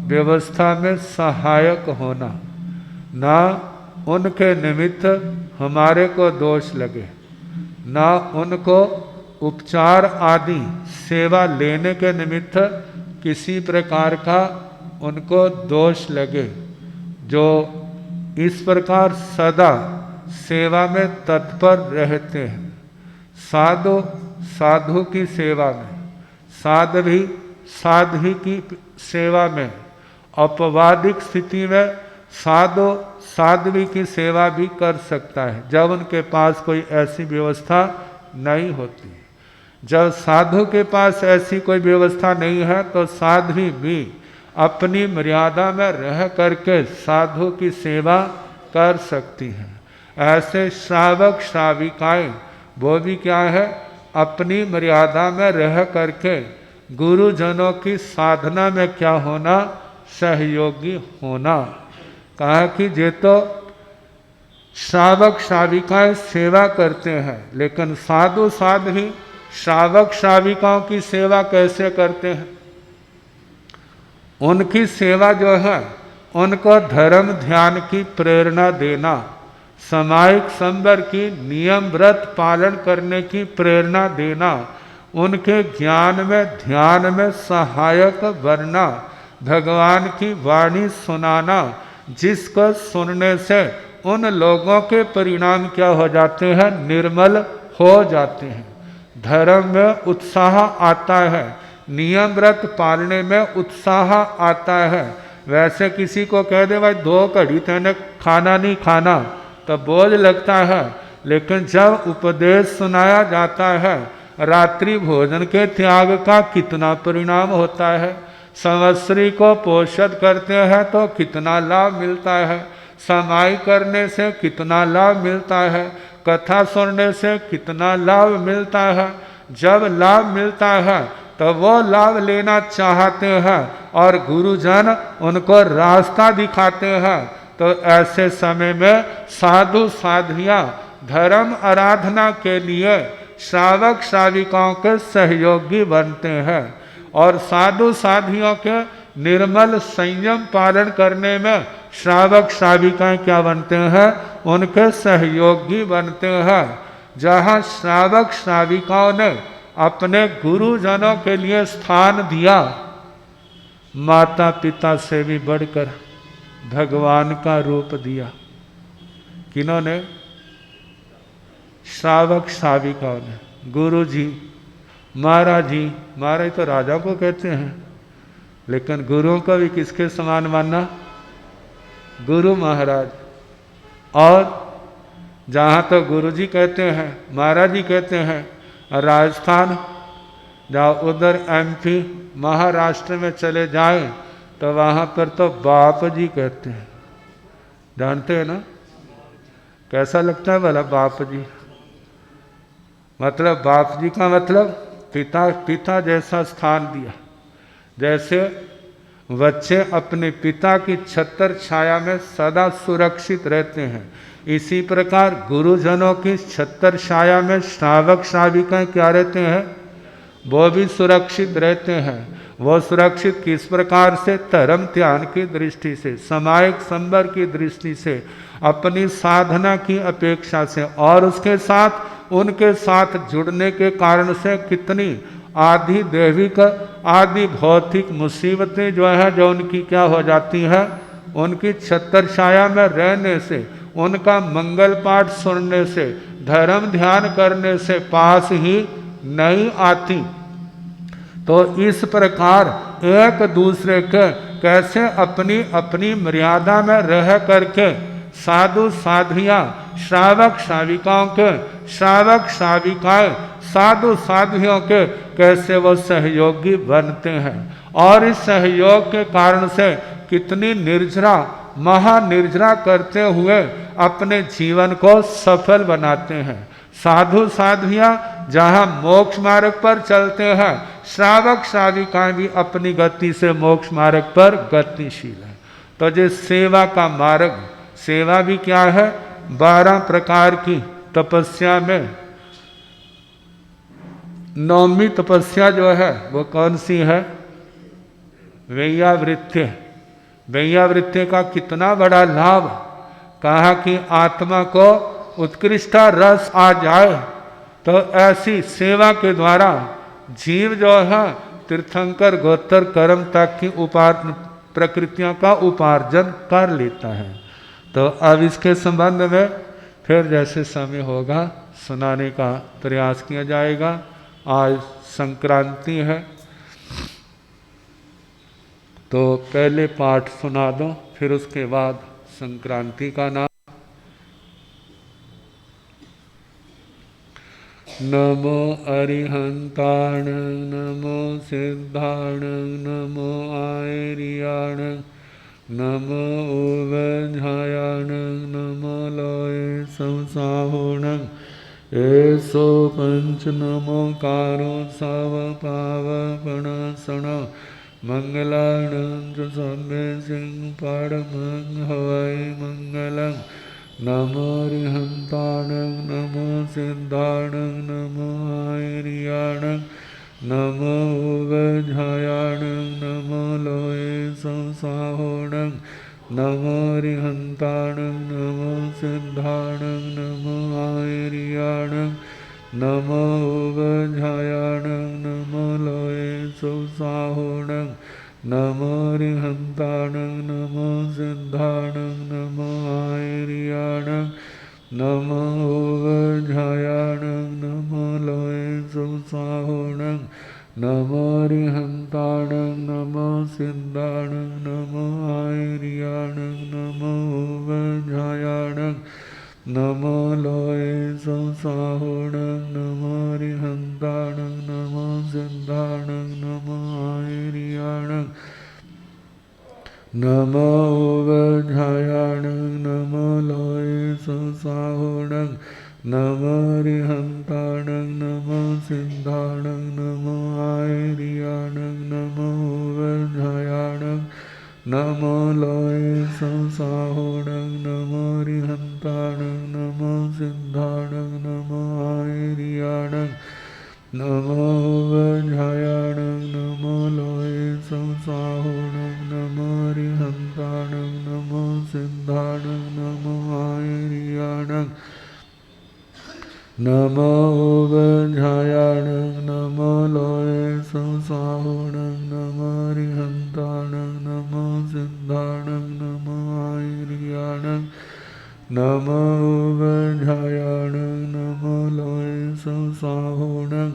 व्यवस्था में सहायक होना, ना उनके निमित्त हमारे को दोष लगे, ना उनको उपचार आदि सेवा लेने के निमित्त किसी प्रकार का उनको दोष लगे। जो इस प्रकार सदा सेवा में तत्पर रहते हैं, साधु की सेवा में, साध्वी की सेवा में, औपवादिक स्थिति में साध्वी की सेवा भी कर सकता है, जब उनके पास कोई ऐसी व्यवस्था नहीं होती। जब साधु के पास ऐसी कोई व्यवस्था नहीं है तो साध्वी भी अपनी मर्यादा में रह करके साधु की सेवा कर सकती हैं। ऐसे श्रावक श्राविकाएं वो भी क्या है? अपनी मर्यादा में रह करके गुरुजनों की साधना में क्या होना? सहयोगी होना। कहा कि ये तो श्रावक श्राविकाएं सेवा करते हैं, लेकिन साधु साध्वी श्रावक श्राविकाओं की सेवा कैसे करते हैं? उनकी सेवा जो है, उनको धर्म ध्यान की प्रेरणा देना, सामायिक संबर की नियम व्रत पालन करने की प्रेरणा देना, उनके ज्ञान में ध्यान में सहायक बनना, भगवान की वाणी सुनाना, जिसको सुनने से उन लोगों के परिणाम क्या हो जाते हैं? निर्मल हो जाते हैं। धर्म में उत्साह आता है, नियम व्रत पालने में उत्साह आता है। वैसे किसी को कह दे भाई 2 घड़ी तेने खाना नहीं खाना तो बोझ लगता है, लेकिन जब उपदेश सुनाया जाता है, रात्रि भोजन के त्याग का कितना परिणाम होता है, संवत्सरी को पोषित करते हैं तो कितना लाभ मिलता है, समाई करने से कितना लाभ मिलता है, कथा सुनने से कितना लाभ मिलता है। जब लाभ मिलता है तो वो लाभ लेना चाहते हैं और गुरुजन उनको रास्ता दिखाते हैं, तो ऐसे समय में साधु साधियाँ धर्म आराधना के लिए श्रावक श्राविकाओं के सहयोगी बनते हैं और साधु साधियों के निर्मल संयम पालन करने में श्रावक श्राविकाएं क्या बनते हैं? उनके सहयोगी बनते हैं। जहाँ श्रावक श्राविकाओं ने अपने गुरुजनों के लिए स्थान दिया, माता पिता से भी बढ़कर भगवान का रूप दिया। किन्होंने? श्रावक श्राविकाओं ने। गुरु जी, महाराज जी, महाराज तो राजा को कहते हैं, लेकिन गुरुओं को भी किसके समान मानना? गुरु महाराज। और जहाँ तो गुरु जी कहते हैं, महाराज जी कहते हैं, राजस्थान जहाँ उधर MP महाराष्ट्र में चले जाएं तो वहाँ पर तो बाप जी कहते हैं। जानते हैं ना? कैसा लगता है भला बाप जी? मतलब बाप जी का मतलब पिता, पिता जैसा स्थान दिया। जैसे बच्चे अपने पिता की छत्र छाया में सदा सुरक्षित रहते हैं, इसी प्रकार गुरुजनों की छत्र छाया में श्रावक श्राविकाएं क्या रहते हैं? वो भी सुरक्षित रहते हैं। वो सुरक्षित किस प्रकार से? धर्म ध्यान की दृष्टि से, सामायिक संबर की दृष्टि से, अपनी साधना की अपेक्षा से, और उसके साथ उनके साथ जुड़ने के कारण से कितनी आदि दैविक आदि भौतिक मुसीबतें जो है, जो उनकी क्या हो जाती हैं? उनकी छत्र छाया में रहने से, उनका मंगल पाठ सुनने से, धर्म ध्यान करने से पास ही नहीं आती। तो इस प्रकार एक दूसरे के कैसे अपनी अपनी मर्यादा में रह करके साधु साधियाँ श्रावक श्राविकाओं के, श्रावक श्राविकाएं साधु साधियों के कैसे वो सहयोगी बनते हैं, और इस सहयोग के कारण से कितनी निर्जरा महानिर्जरा करते हुए अपने जीवन को सफल बनाते हैं। साधु साधियाँ जहाँ मोक्ष मार्ग पर चलते हैं, श्रावक श्राविकाएं भी अपनी गति से मोक्ष मार्ग पर गतिशील है। तो जो सेवा का मार्ग, सेवा भी क्या है? 12 प्रकार की तपस्या में 9वीं तपस्या जो है वो कौन सी है? वैयावृत्य। वैयावृत्य का कितना बड़ा लाभ! कहा कि आत्मा को उत्कृष्ट रस आ जाए, तो ऐसी सेवा के द्वारा जीव जो है तीर्थंकर गोत्र कर्म तक की प्रकृतियों का उपार्जन कर लेता है। तो अब इसके संबंध में फिर जैसे समय होगा सुनाने का प्रयास किया जाएगा। आज संक्रांति है, तो पहले पाठ सुना दो, फिर उसके बाद संक्रांति का नाम। नमो अरिहंताण, नमो सिद्धाण, नमो आयरियाण, नमो उवझायाण, नमो लोय संसाहोण, एसो पंच नमो कारो सव पावपणसण, मंगलाण च सभ्य सिंह पाड़मंग हवै मंगलम, नमो रिहंताणं नमो सिद्धाणं नमो आयर्याणं नमो उवझायाणं नमो लोये संसाहोणं नमो रिहंताणं नमो सिद्धाणं नमो आयर्याणं नमो उवझायाणं नमो लोये संसाहोणं नमो रिहंताणं नमो सिद्धाणं नमो आयर्याणं नमो उवझायाणं नमो लोये संसाहोणं नमो रिहंताणं नमो सिद्धाणं नमो आयर्याणं नमो उवझायाणं नमो लोये संसाहोणं नमो रिहंताणं नमो सिद्धाणं नमो आयर्याणं नमो उवझायाणं नमो लोये संसाहोणं नमो रिहंताणं नमो सिद्धाणं नमो आयर्याणं नमो उवझायाणं नमो लोये संसाहोणं नमो रिहंताणं नमो सिद्धाणं नमो आयर्याणं नमो उवझायाणं नमो लोये संसाहोणं नमो रिहंताणं नमो सिद्धाणं नमो आयर्याणं नमो उवझायाणं नमो लोये संसाहोणं नमो रिहंताणं नमो सिद्धाणं नमो आयर्याणं नमो उवझायाणं नमो लोये संसाहोणं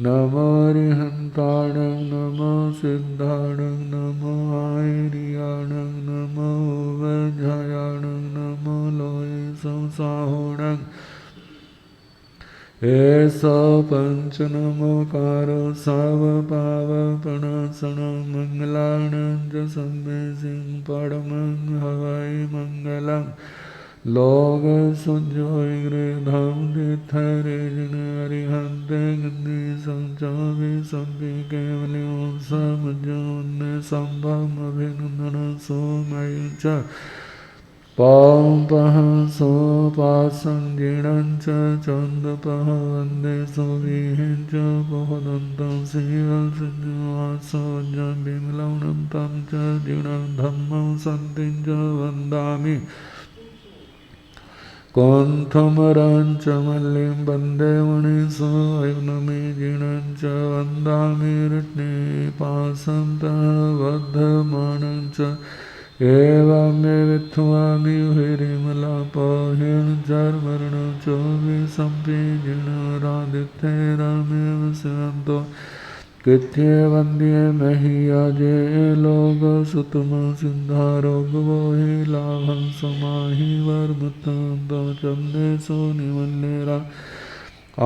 नमो रिहंताणं नमो सिद्धाणं नमो आयर्याणं नमो उवझायाणं नमो लोये संसाहोणं ऐसा पंच नमोकारो सर्वपावपणासनं मंगलानं च सम्मेसिं परमं हवै मंगलं लोकसुजोगृधं तीर्थरेजन अरिहन्ते गन्धि संचावि सम्पि केवलियों समजोन्ने सम्भवमभिनन्दनं सोमयं च पापः सोपासं जीणं च चन्दपः वन्दे सुविहिं च पोहदन्तं श्रीवत्सवासोजं विमलं तं च जीणं धम्मं सन्तिं च वन्दामि कौन्थमरं च मल्लिं वन्दे मुनिसु अयुनमि जीणं च वन्दामि रत्नेपासं तः वर्धमानं च एवं मे वित्थवामि हिरिमलापहिर्जर्मरणं च विसम्पीजिणरादित्यैरमेव स्यन्तो कृत्ये वन्द्ये महीयाजे लोकसुतमं सिद्धारोगवो हि लाभं समाहि वर्मतं तो चन्देषु निमल्लेरा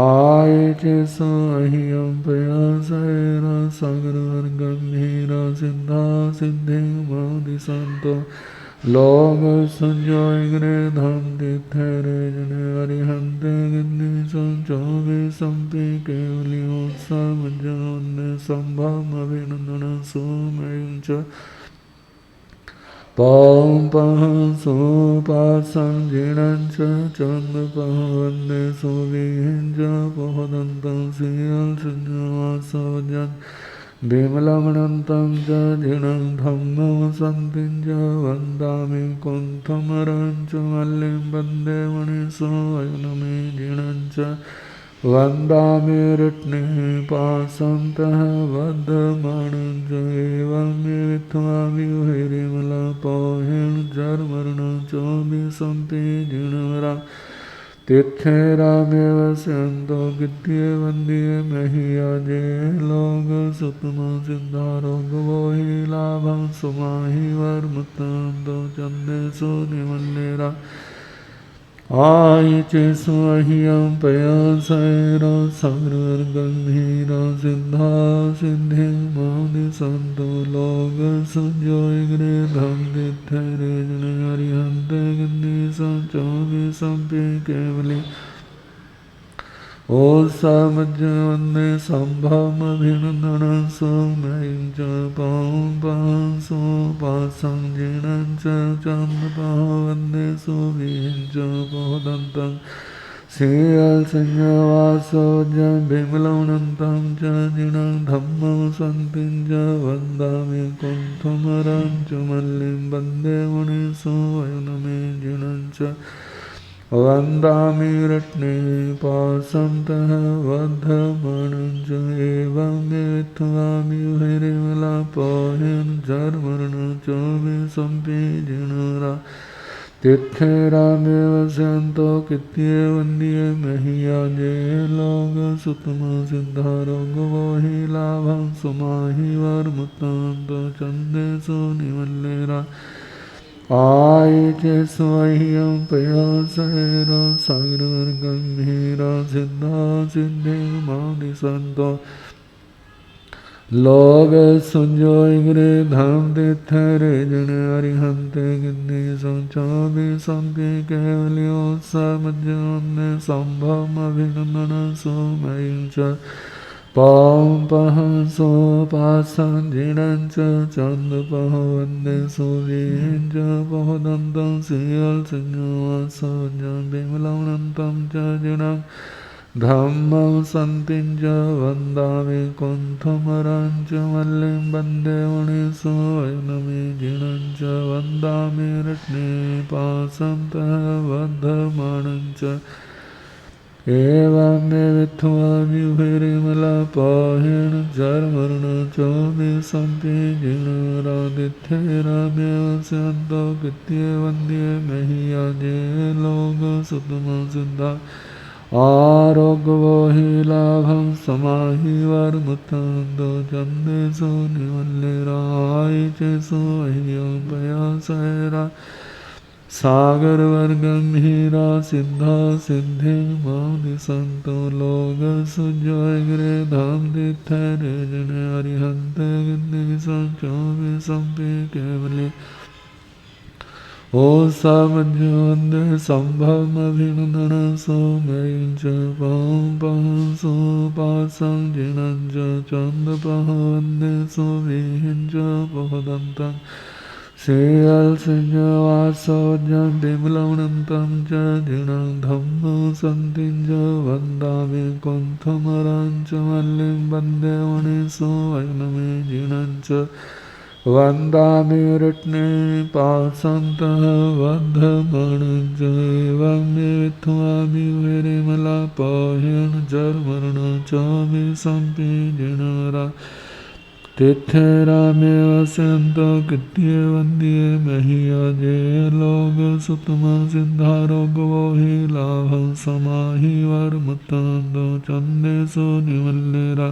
आयचेसो अह्यं प्रयासैरा सागरगम्भीरा सिद्धा सिद्धिं मोदिसन्तो लोकसंजोगृधं तीर्थरेजन अरिहन्ते गिन्निसं चोभिसम्पि केवलियोत्समजोन्ने सम्भवमभिनन्दनं सोमयं च पापः सोपासं जीणं च चन्दपः वन्दे सुविहिं च पोहदन्तं श्रीयल्सुजवासवजन् विमलमनन्तं च जीणं धम्मं सन्तिं च वन्दामि कुण्ठमरं च मल्लिं वन्दे मुनिसु अयुनमि जीणं च वन्दामि रत्नेपासं तः वर्धमानं च एवं मे वित्थवामि हिरिमलापहिर्जर्मरणं च विसम्पीजिणरा तीर्थैरामेव स्यन्तो गिद्ये वन्द्ये महीयाजे लोकसुतमं सिद्धारोगवो हि लाभं समाहि वर्मतं तो चन्देषु निमल्लेरा आयचेसु अह्यं प्रयासैरा सागरगम्भीरा सिद्धा सिद्धिं मोदिसन्तो लोकसुजोगृधं तीर्थरेजन अरिहन्ते गिन्निसं चोभिसम्पि केवलि ओ समज्ज वंदे संभव अभिनंदन सोमयं च पासो पासं जिनं च चंद वंदे सुवीं च पोदन्तं श्रीयल संयवासो च बिमलौनन्तं च जिनं धम्मं सन्तिं च वन्दामि कुण्ठमरं च मल्लिं वन्दे मुनिसो वयनमे जिनं च वन्दामि रत्ने पासन्तः वर्धमानं च एवं वेत्वामि हरिमलापायन् जर्मण च विसम्पीजिनरा तिथेरामेव स्यन्तो कित्ये वन्द्ये मह्याजे लोग सुतम सिद्धारोगवो हि लाभं सुमाहि वर्मुत्तान्तो चन्देषु निमल्लेरा आय चे स्वह्यं पयासैरा सागरगम्भीरा सिद्धा सिद्धि मादिसन्तो लोग सुंजोइग्रे धाम तीर्थरे जन अरिहंते गिन्नी संचापि संपि केवल्यो समज्जने संभव अभिनंदन सोमयं च पापः सोपासं जिनं च चन्दपः वन्दे सूर्यं च पहुदन्तं श्रियल संयवासो च बिमलौनन्तं च जिनं धम्मं सन्तिं च वन्दामि कुण्ठमरं च मल्लिं वन्दे मुनिसो वयनमे जिनं च वन्दामि रत्ने पासन्तः वर्धमानं च एवं मे विद्वामि विरिमलापायेन जर्मण च विसम्पीजिनरादित्यैरामेव स्यन्तो कित्ये वन्द्ये मह्याजे लोग सुतमं सिद्धा आरोग्यवो हि लाभं समाहि वर्मुत्तान्तो चन्देषु निमल्लेराय चेषु अह्यं पयासैरा सागरवर्गं हीरा सिद्धा सिद्धिं मादिसन्तो लोग सुजोयग्रे धाम तीर्थरे जन अरिहन्ते गिन्निसं च विसम्पि केवले ओ समज्ज वन्दे सम्भवम् अभिनन्दन सोमयं च पापः सोपासं जिनं च चन्दपः वन्दे सुवीं च पोदन्तं श्रीयल संयवासो च बिमलौनन्तं च जिनं धम्मं सन्तिं च वन्दामि कुण्ठमरं च मल्लिं वन्दे मुनिसो वयनमे जिनं च वन्दामि रत्ने पासन्तः वर्धमानं च एवं मे विद्वामि विरिमलापायन् जर्मण च विसम्पीजिनरा तिथेरामेव स्यन्तो कित्ये वन्द्ये मह्याजे लोग सुतम सिद्धारोगवो हि लाभं समाहि वर्मुत्तान्तो चन्देषु निमल्लेरा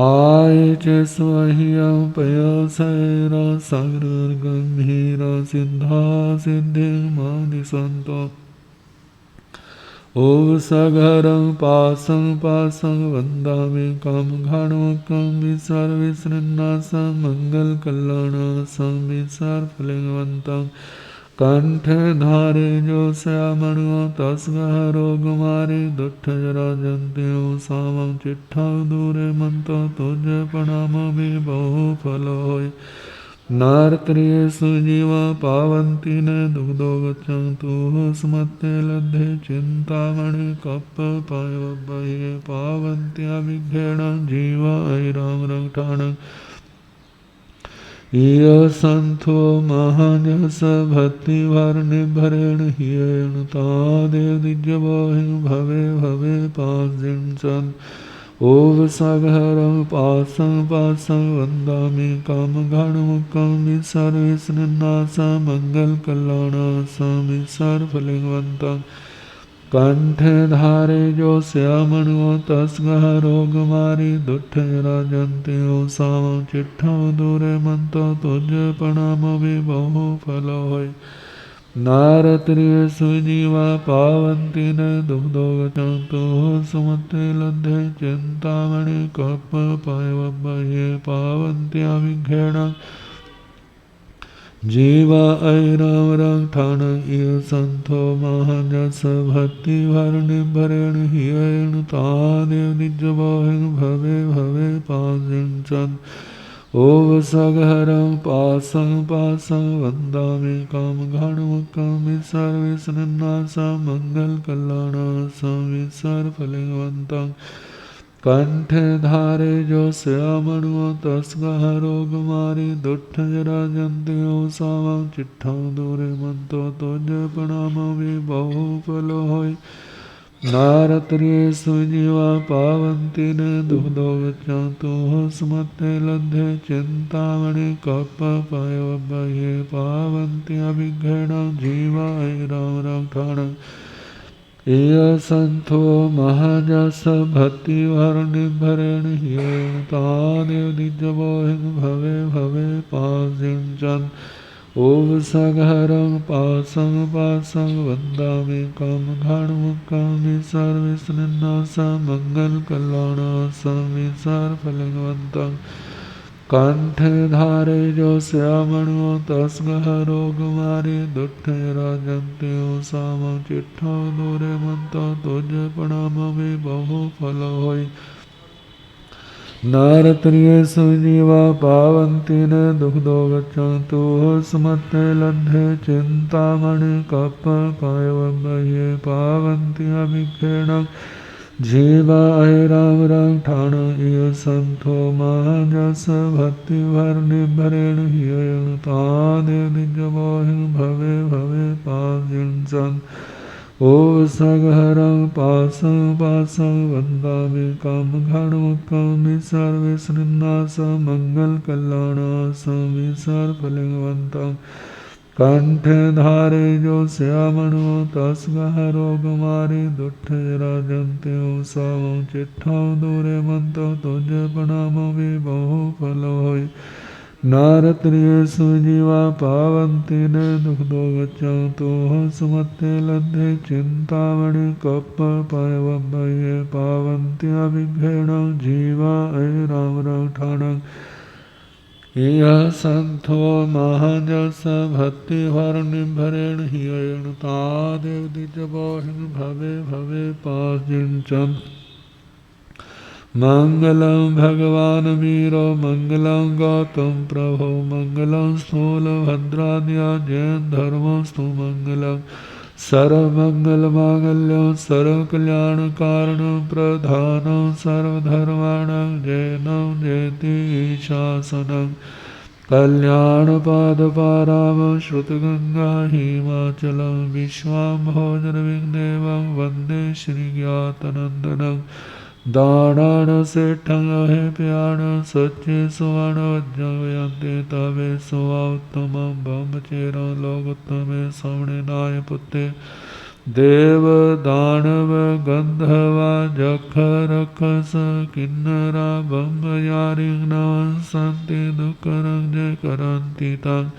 आय चे स्वह्यं पयासैरा सागरगम्भीरा सिद्धा सिद्धि मादिसन्तो ओम सघरं पासं पासं वन्दामि कामघाणमुखं विसर्वविसृन्नासं मङ्गलकल्याणासं विसर्वफलवन्तं कंठे धारे जो श्यामणो तस्गरोगमारे दुष्टजराजन्त्यो सामं चिट्ठा दूरे मंतो तुझे प्रणाम भी बहु फल होय नारत्रियेषु जीवा पावन्ति न दुग्धो गच्छन्तु स्मत्ते लब्धे चिन्तामणि कप्पपायवब्बये पावन्त्याभिघ्रेण जीवा ऐरां रङ्गठाणं इय सन्थो महाजस भक्तिभारनिर्भरेण हियेण तादेव दिव्यबोहिं भवे भवे पासिंचन् ओम सागरं पासं पासं वन्दामि कामघाणमुखं विसर्वविसृन्नासं मङ्गलकल्याणासं विसर्वफलवन्तं कंठे धारे जो श्यामणो तस्गरोगमारी दुष्टजराजन्त्यो सामं चिट्ठं दूरे मंतो तुझे प्रणाम भी बहु फल होय नारत्रियेषु जीवा पावन्ति न दुग्धो गच्छन्तु सुमते लब्धे चिन्तामणि कप्पपायवब्बये पावन्त्याभिघ्रेण जीवा ऐराम रंग ठाण इय संतो महाजस भक्ति भरण भरण हियण तादेव निज बोहिं भवे भवे पासिं चंद ओव सगहरं पासं पासं वंदामि काम घणमुखं सर्वेशनन्नासं मंगल कल्याणासं विसर फलिवन्तं कंठ धारे जो श्यामणो तस्कह रोग मारी दुष्ट जरा जंतियो सावं चिट्ठा दूरे मंतो तुझ प्रणाम भी बहु फल होय नारत्रिय सुजीवा पावंती ने दुग्धो गच्छन्तु स्मते लब्धे चिंतामणि कप पायो बह्ये पावंती अभिघ्नं जीवा राम रक्षण इय संतो महाजस भक्ति भरणि भरेण हियेण तादेव निज बोहिं भवे भवे पासिं चंद ओम सगहरं पासं पासं वंदामि काम घणमुखं सर्वेशनन्नासं मंगल कल्याणासं विसर फलिवन्तं कंठ धारे जो श्यामणो तस्कह रोग मारी दुष्ट राजंत्यो सामं चिट्ठो दूरे मंतो तुझ प्रणाम भी बहु फल होय नारत्रिय सुजीवा पावंती न दुग्धो गच्छन्तु स्मते लब्धे चिंतामणि कप पायो बह्ये पावंती अभिघ्नं जीवा राम रक्षण इय संतो महाजस भक्ति भरणि भरेण हियेण तादेव निज बोहिं भवे भवे पासिं चंद ओ सगहरं पासं पासं वंदामि काम घणमुखं सर्वेशनन्नासं मंगल कल्याणासं विसर फलिवन्तं कंठ धारे जो श्यामणो तस्कह रोग मारी दुष्ट राजंत्यो सावं चिट्ठो दूरे मंतो तुझ प्रणाम भी बहु फल होय नारत्रिय सुजीवा पावंती ने दुग्धो गच्छन्तु स्मते लब्धे चिंतामणि कप पायो बह्ये पावंती अभिघ्नं जीवा राम रक्षण इय संतो महाजस भक्ति भरणि भरेण हियेण तादेव निज बोहिं भवे भवे पासिं चंद मंगलं भगवान वीरो मंगलं गौतम प्रभो मंगलं स्थूलभद्राद्या जैन धर्मस्तु मंगलं सर्वमंगलमांगल्यं सर्वकल्याणकारणं प्रधानं सर्वधर्माणां जैनं जयति ईशासनं कल्याणपादपारामं श्रुतगंगा हिमाचलं विश्वाम्भोजनविघ्नेवं वन्दे श्रीज्ञातनन्दनं दानान सेठं अहे प्याण सच्चे सुवर्ण वज्रवयन्ते तवे सुवात्तमं ब्रह्मचेरं लोकोत्तमे श्रवणेनाय पुत्रे देव दानव गंधर्वा जख रक्षस किन्नरा ब्रह्मचारिणः सन्ति दुःखरं जय करन्ति तं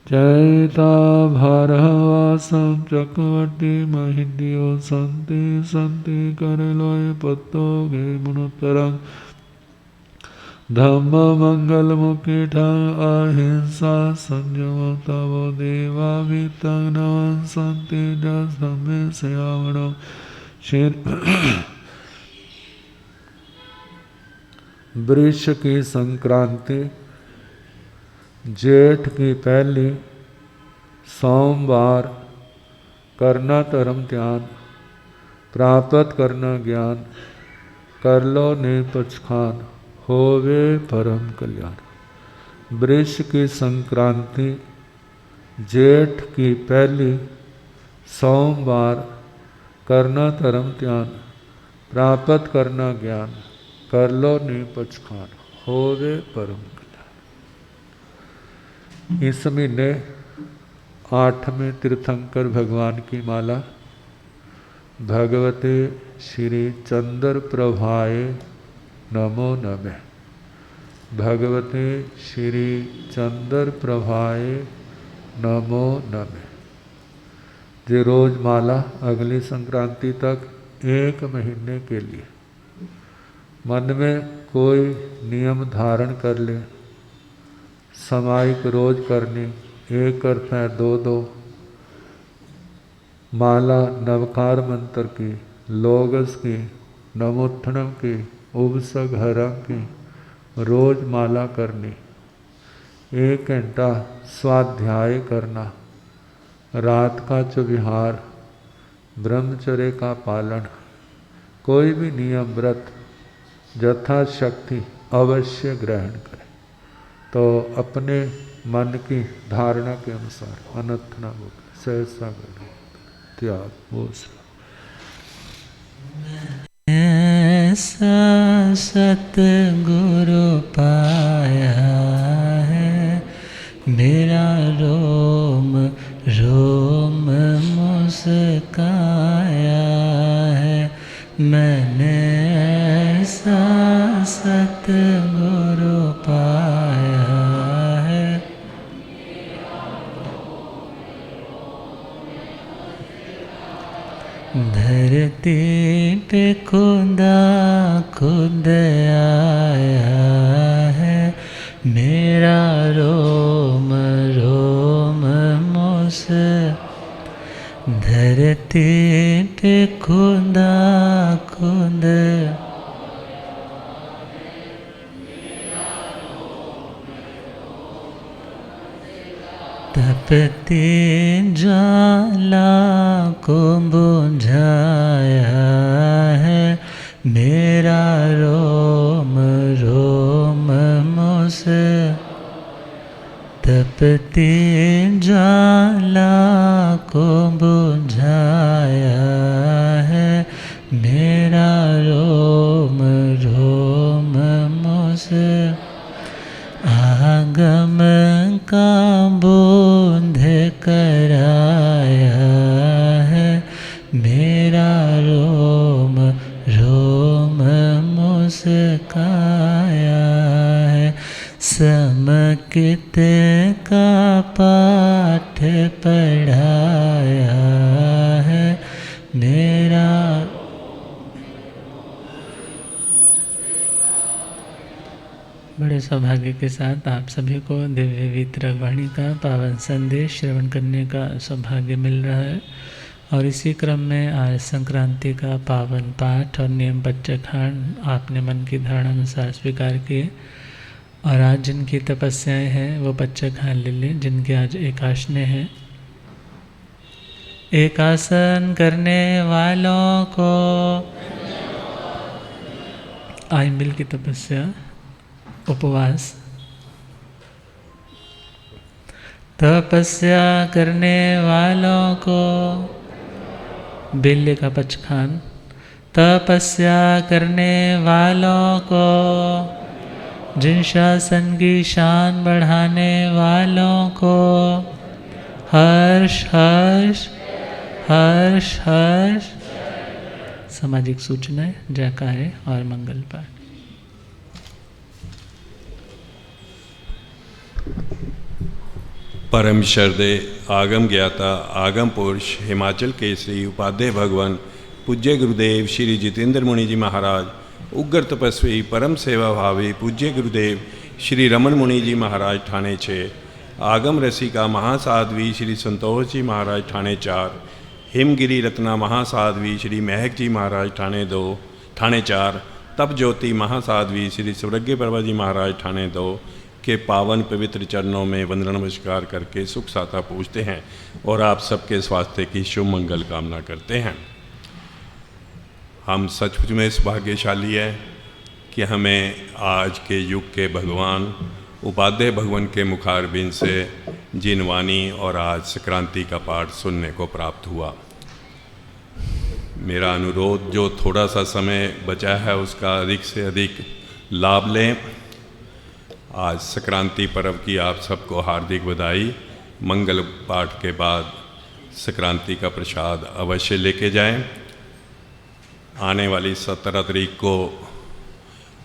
चैता भारवासं चक्रवर्ती महिन्द्यो सन्ति सन्ति करलोय पत्तो गे मुनुत्तरं धम्म मंगल मुकिठं अहिंसा संयमं तव देवावितं नमः सन्ति जसमे श्यामणं वृष की संक्रांति जेठ की पहली सोमवार करना धर्म ध्यान प्राप्त करना ज्ञान कर लो ने पचखान होवे परम कल्याण। वृष की संक्रांति जेठ की पहली सोमवार करना धर्म ध्यान प्राप्त करना ज्ञान कर लो ने पचखान होवे परम कल्याण। इस महीने 8वें तीर्थंकर भगवान की माला भगवते श्री चंद्र प्रभाए नमो नमः। भगवते श्री चंद्र प्रभाए नमो नमः। ये रोज माला अगली संक्रांति तक 1 महीने के लिए मन में कोई नियम धारण कर ले। सामायिक रोज करनी एक अर्थ है दो दो। माला नवकार मंत्र की, लोगस की, नमोत्थनम की, उपसग हरम की रोज माला करनी, 1 घंटा स्वाध्याय करना, रात का चौविहार, ब्रह्मचर्य का पालन, कोई भी नियम व्रत यथाशक्ति अवश्य ग्रहण करें तो अपने मन की धारणा के अनुसार अनंत न हो, सहसा त्याग हो। ऐसा सतगुरु पाया है, मेरा रोम रोम मुस्काया है। मैंने ऐसा सतगुरु पाया है, धरती पे खुदा खुद आया है, मेरा रोम रोम मुस। धरती पे खुदा खुद तपते ज्वाला को बुझाया है, मेरा रोम रोम मुस। तपते ज्वाला को बुझाया है, मेरा रोम रोम मुस। आगम का बोध कराया है, मेरा रोम रोम मुस्काया है। समकित का पाठ पढ़ाया है, मेरा बड़े सौभाग्य के साथ आप सभी को दिव्य वितरकवाणी का पावन संदेश श्रवण करने का सौभाग्य मिल रहा है। और इसी क्रम में आज संक्रांति का पावन पाठ और नियम पच्चखांड आपने मन की धारणा अनुसार स्वीकार किए। और आज जिनकी तपस्याएं हैं वो पच्चखांड ले लें, जिनके आज एकाशने हैं। एकासन करने वालों को आज मिल की तपस्या उपवास। तपस्या करने वालों को बिल्ली का पचखान। तपस्या करने वालों को, जिन शासन की शान बढ़ाने वालों को हर्ष हर्ष हर्ष हर्ष। सामाजिक सूचनाएं, जयकारे और मंगल पाठ। परम श्रद्धे आगम ज्ञाता आगम पुरुष हिमाचल केसरी उपाध्याय भगवान पूज्य गुरुदेव श्री जितेंद्र मुनि जी महाराज, उग्र तपस्वी परम सेवा भावी पूज्य गुरुदेव श्री रमन मुनि जी महाराज ठाणे 6, आगम रसिका महासाध्वी श्री संतोष जी महाराज ठाणे 4, हिमगिरी रत्ना महासाध्वी श्री महक जी महाराज ठाणे 4, तप ज्योति महासाध्वी श्री सुरज्ञ प्रभा जी महाराज ठाणे 2 के पावन पवित्र चरणों में वंदन नमस्कार करके सुख साता पूछते हैं और आप सबके स्वास्थ्य की शुभ मंगल कामना करते हैं। हम सचमुच में इस भाग्यशाली है कि हमें आज के युग के भगवान उपाध्याय भगवान के मुखारबिंद से जिनवाणी और आज संक्रांति का पाठ सुनने को प्राप्त हुआ। मेरा अनुरोध, जो थोड़ा सा समय बचा है उसका अधिक से अधिक लाभ लें। आज संक्रांति पर्व की आप सबको हार्दिक बधाई। मंगल पाठ के बाद संक्रांति का प्रसाद अवश्य लेके जाएं। आने वाली 17 तारीख को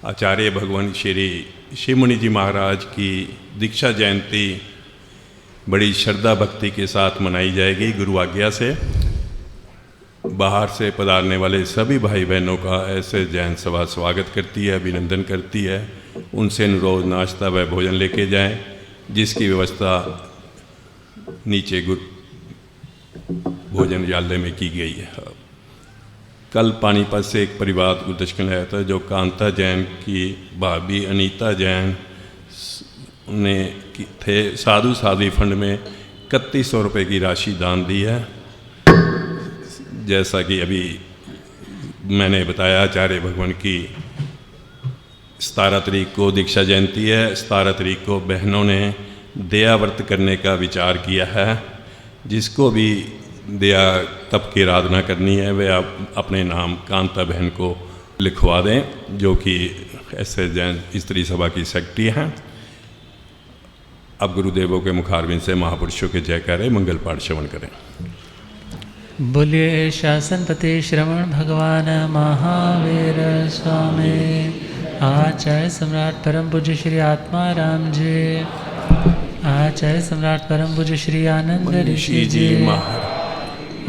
आचार्य भगवान श्री शिव मुनि जी महाराज की दीक्षा जयंती बड़ी श्रद्धा भक्ति के साथ मनाई जाएगी गुरु आज्ञा से। बाहर से पधारने वाले सभी भाई बहनों का ऐसे जैन सभा स्वागत करती है, अभिनंदन करती है। उनसे अनुरोध नाश्ता व भोजन लेके जाएं, जिसकी व्यवस्था नीचे भोजनयालय में की गई है। कल पानीपत से एक परिवार को दर्शन आया था, जो कांता जैन की भाभी अनीता जैन ने थे, साधु साध्वी फंड में 3100 रुपये की राशि दान दी है। जैसा कि अभी मैंने बताया, आचार्य भगवान की 17 तारीख को दीक्षा जयंती है। 17 तारीख को बहनों ने दया व्रत करने का विचार किया है। जिसको भी दया तप की आराधना करनी है वे आप अपने नाम कांता बहन को लिखवा दें, जो कि ऐसे जैन स्त्री सभा की सेक्रेटरी हैं। अब गुरुदेवों के मुखारबिंद से महापुरुषों के जयकारे मंगल पाठ श्रवण करें। बोलिए शासनपति श्रवण भगवान महावीर स्वामी। आचार्य सम्राट परम पूज्य श्री आत्माराम जी, आचार्य सम्राट परम पूज्य श्री आनंद ऋषि जी,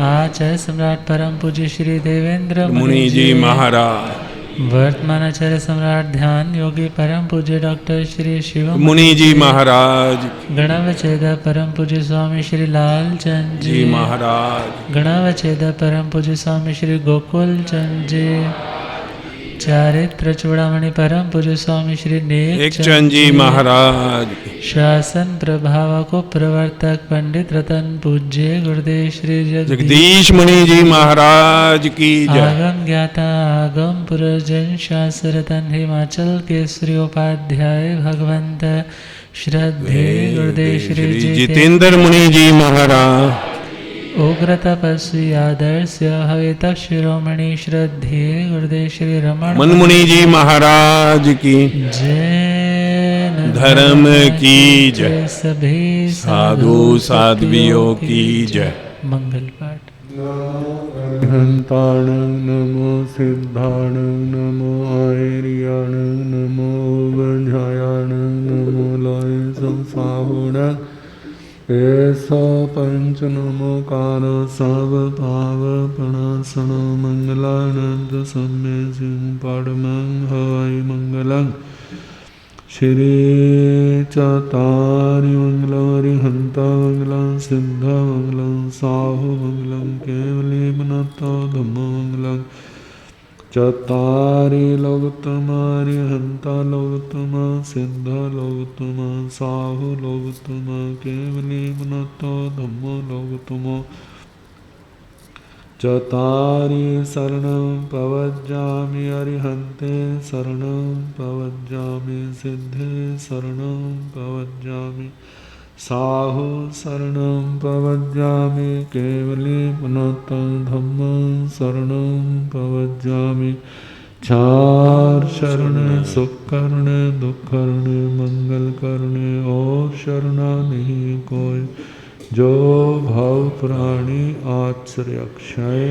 आचार्य सम्राट परम पूज्य श्री देवेंद्र मुनि जी महाराज, वर्तमान आचार्य सम्राट ध्यान योगी परम पूज्य डॉक्टर श्री शिव मुनि जी महाराज, गणावच्छेद परम पूज्य स्वामी श्री लाल चंद जी महाराज, गणावच्छेद परम पूज्य स्वामी श्री गोकुल चंद जी, चारित्र चूड़ामणि परम पूज्य स्वामी श्री नेक चंद जी महाराज, शासन प्रभाव को प्रवर्तक पंडित रतन पूज्य गुरुदेव श्री जगदीश मुनि जी महाराज की जय। आगम ज्ञाता आगम पुरजन शास्त्रतन हिमाचल के श्री उपाध्याय भगवंत श्रद्धे गुरुदेव श्री जितेंद्र मुनि जी महाराज, उग्र तपस्वी आदर्श हवित शिरोमणि श्रद्धे गुरुदेव श्री रमण मुनि जी महाराज की जय। धर्म की जय, सभी साधु साध्वियों की जय। मंगल पाठ। हंताण नमो सिद्धाण नमो आर्याण नमो वज्रायण नमो लय संसाहुण ऐसा पंच नमोकार सब पाव प्रणासन मंगलानंद सम्य सिंह पड़मंग हवाई मंगलंग श्री चतारि मंगलम हरिहंता मंगलम सिद्ध मंगलम साहु मंगलम केवली बनता धम्म मंगलम चतारि लोकतमा हरिहंता लोकतमा सिद्ध लोकतमा साहु लोकतमा केवली बनता धम्म लोकतमा चतारि शरणं पवज्जामि अरिहन्ते शरणं पवज्जामि सिद्धे शरणं पवज्जामि साहु शरणं पवज्जामि केवली पुनतं धम्मं शरणं पवज्जामि चार शरण सुख करने दुख करने मंगल करने और शरणा नहीं कोई जो भाव प्राणी आश्रय अक्षय।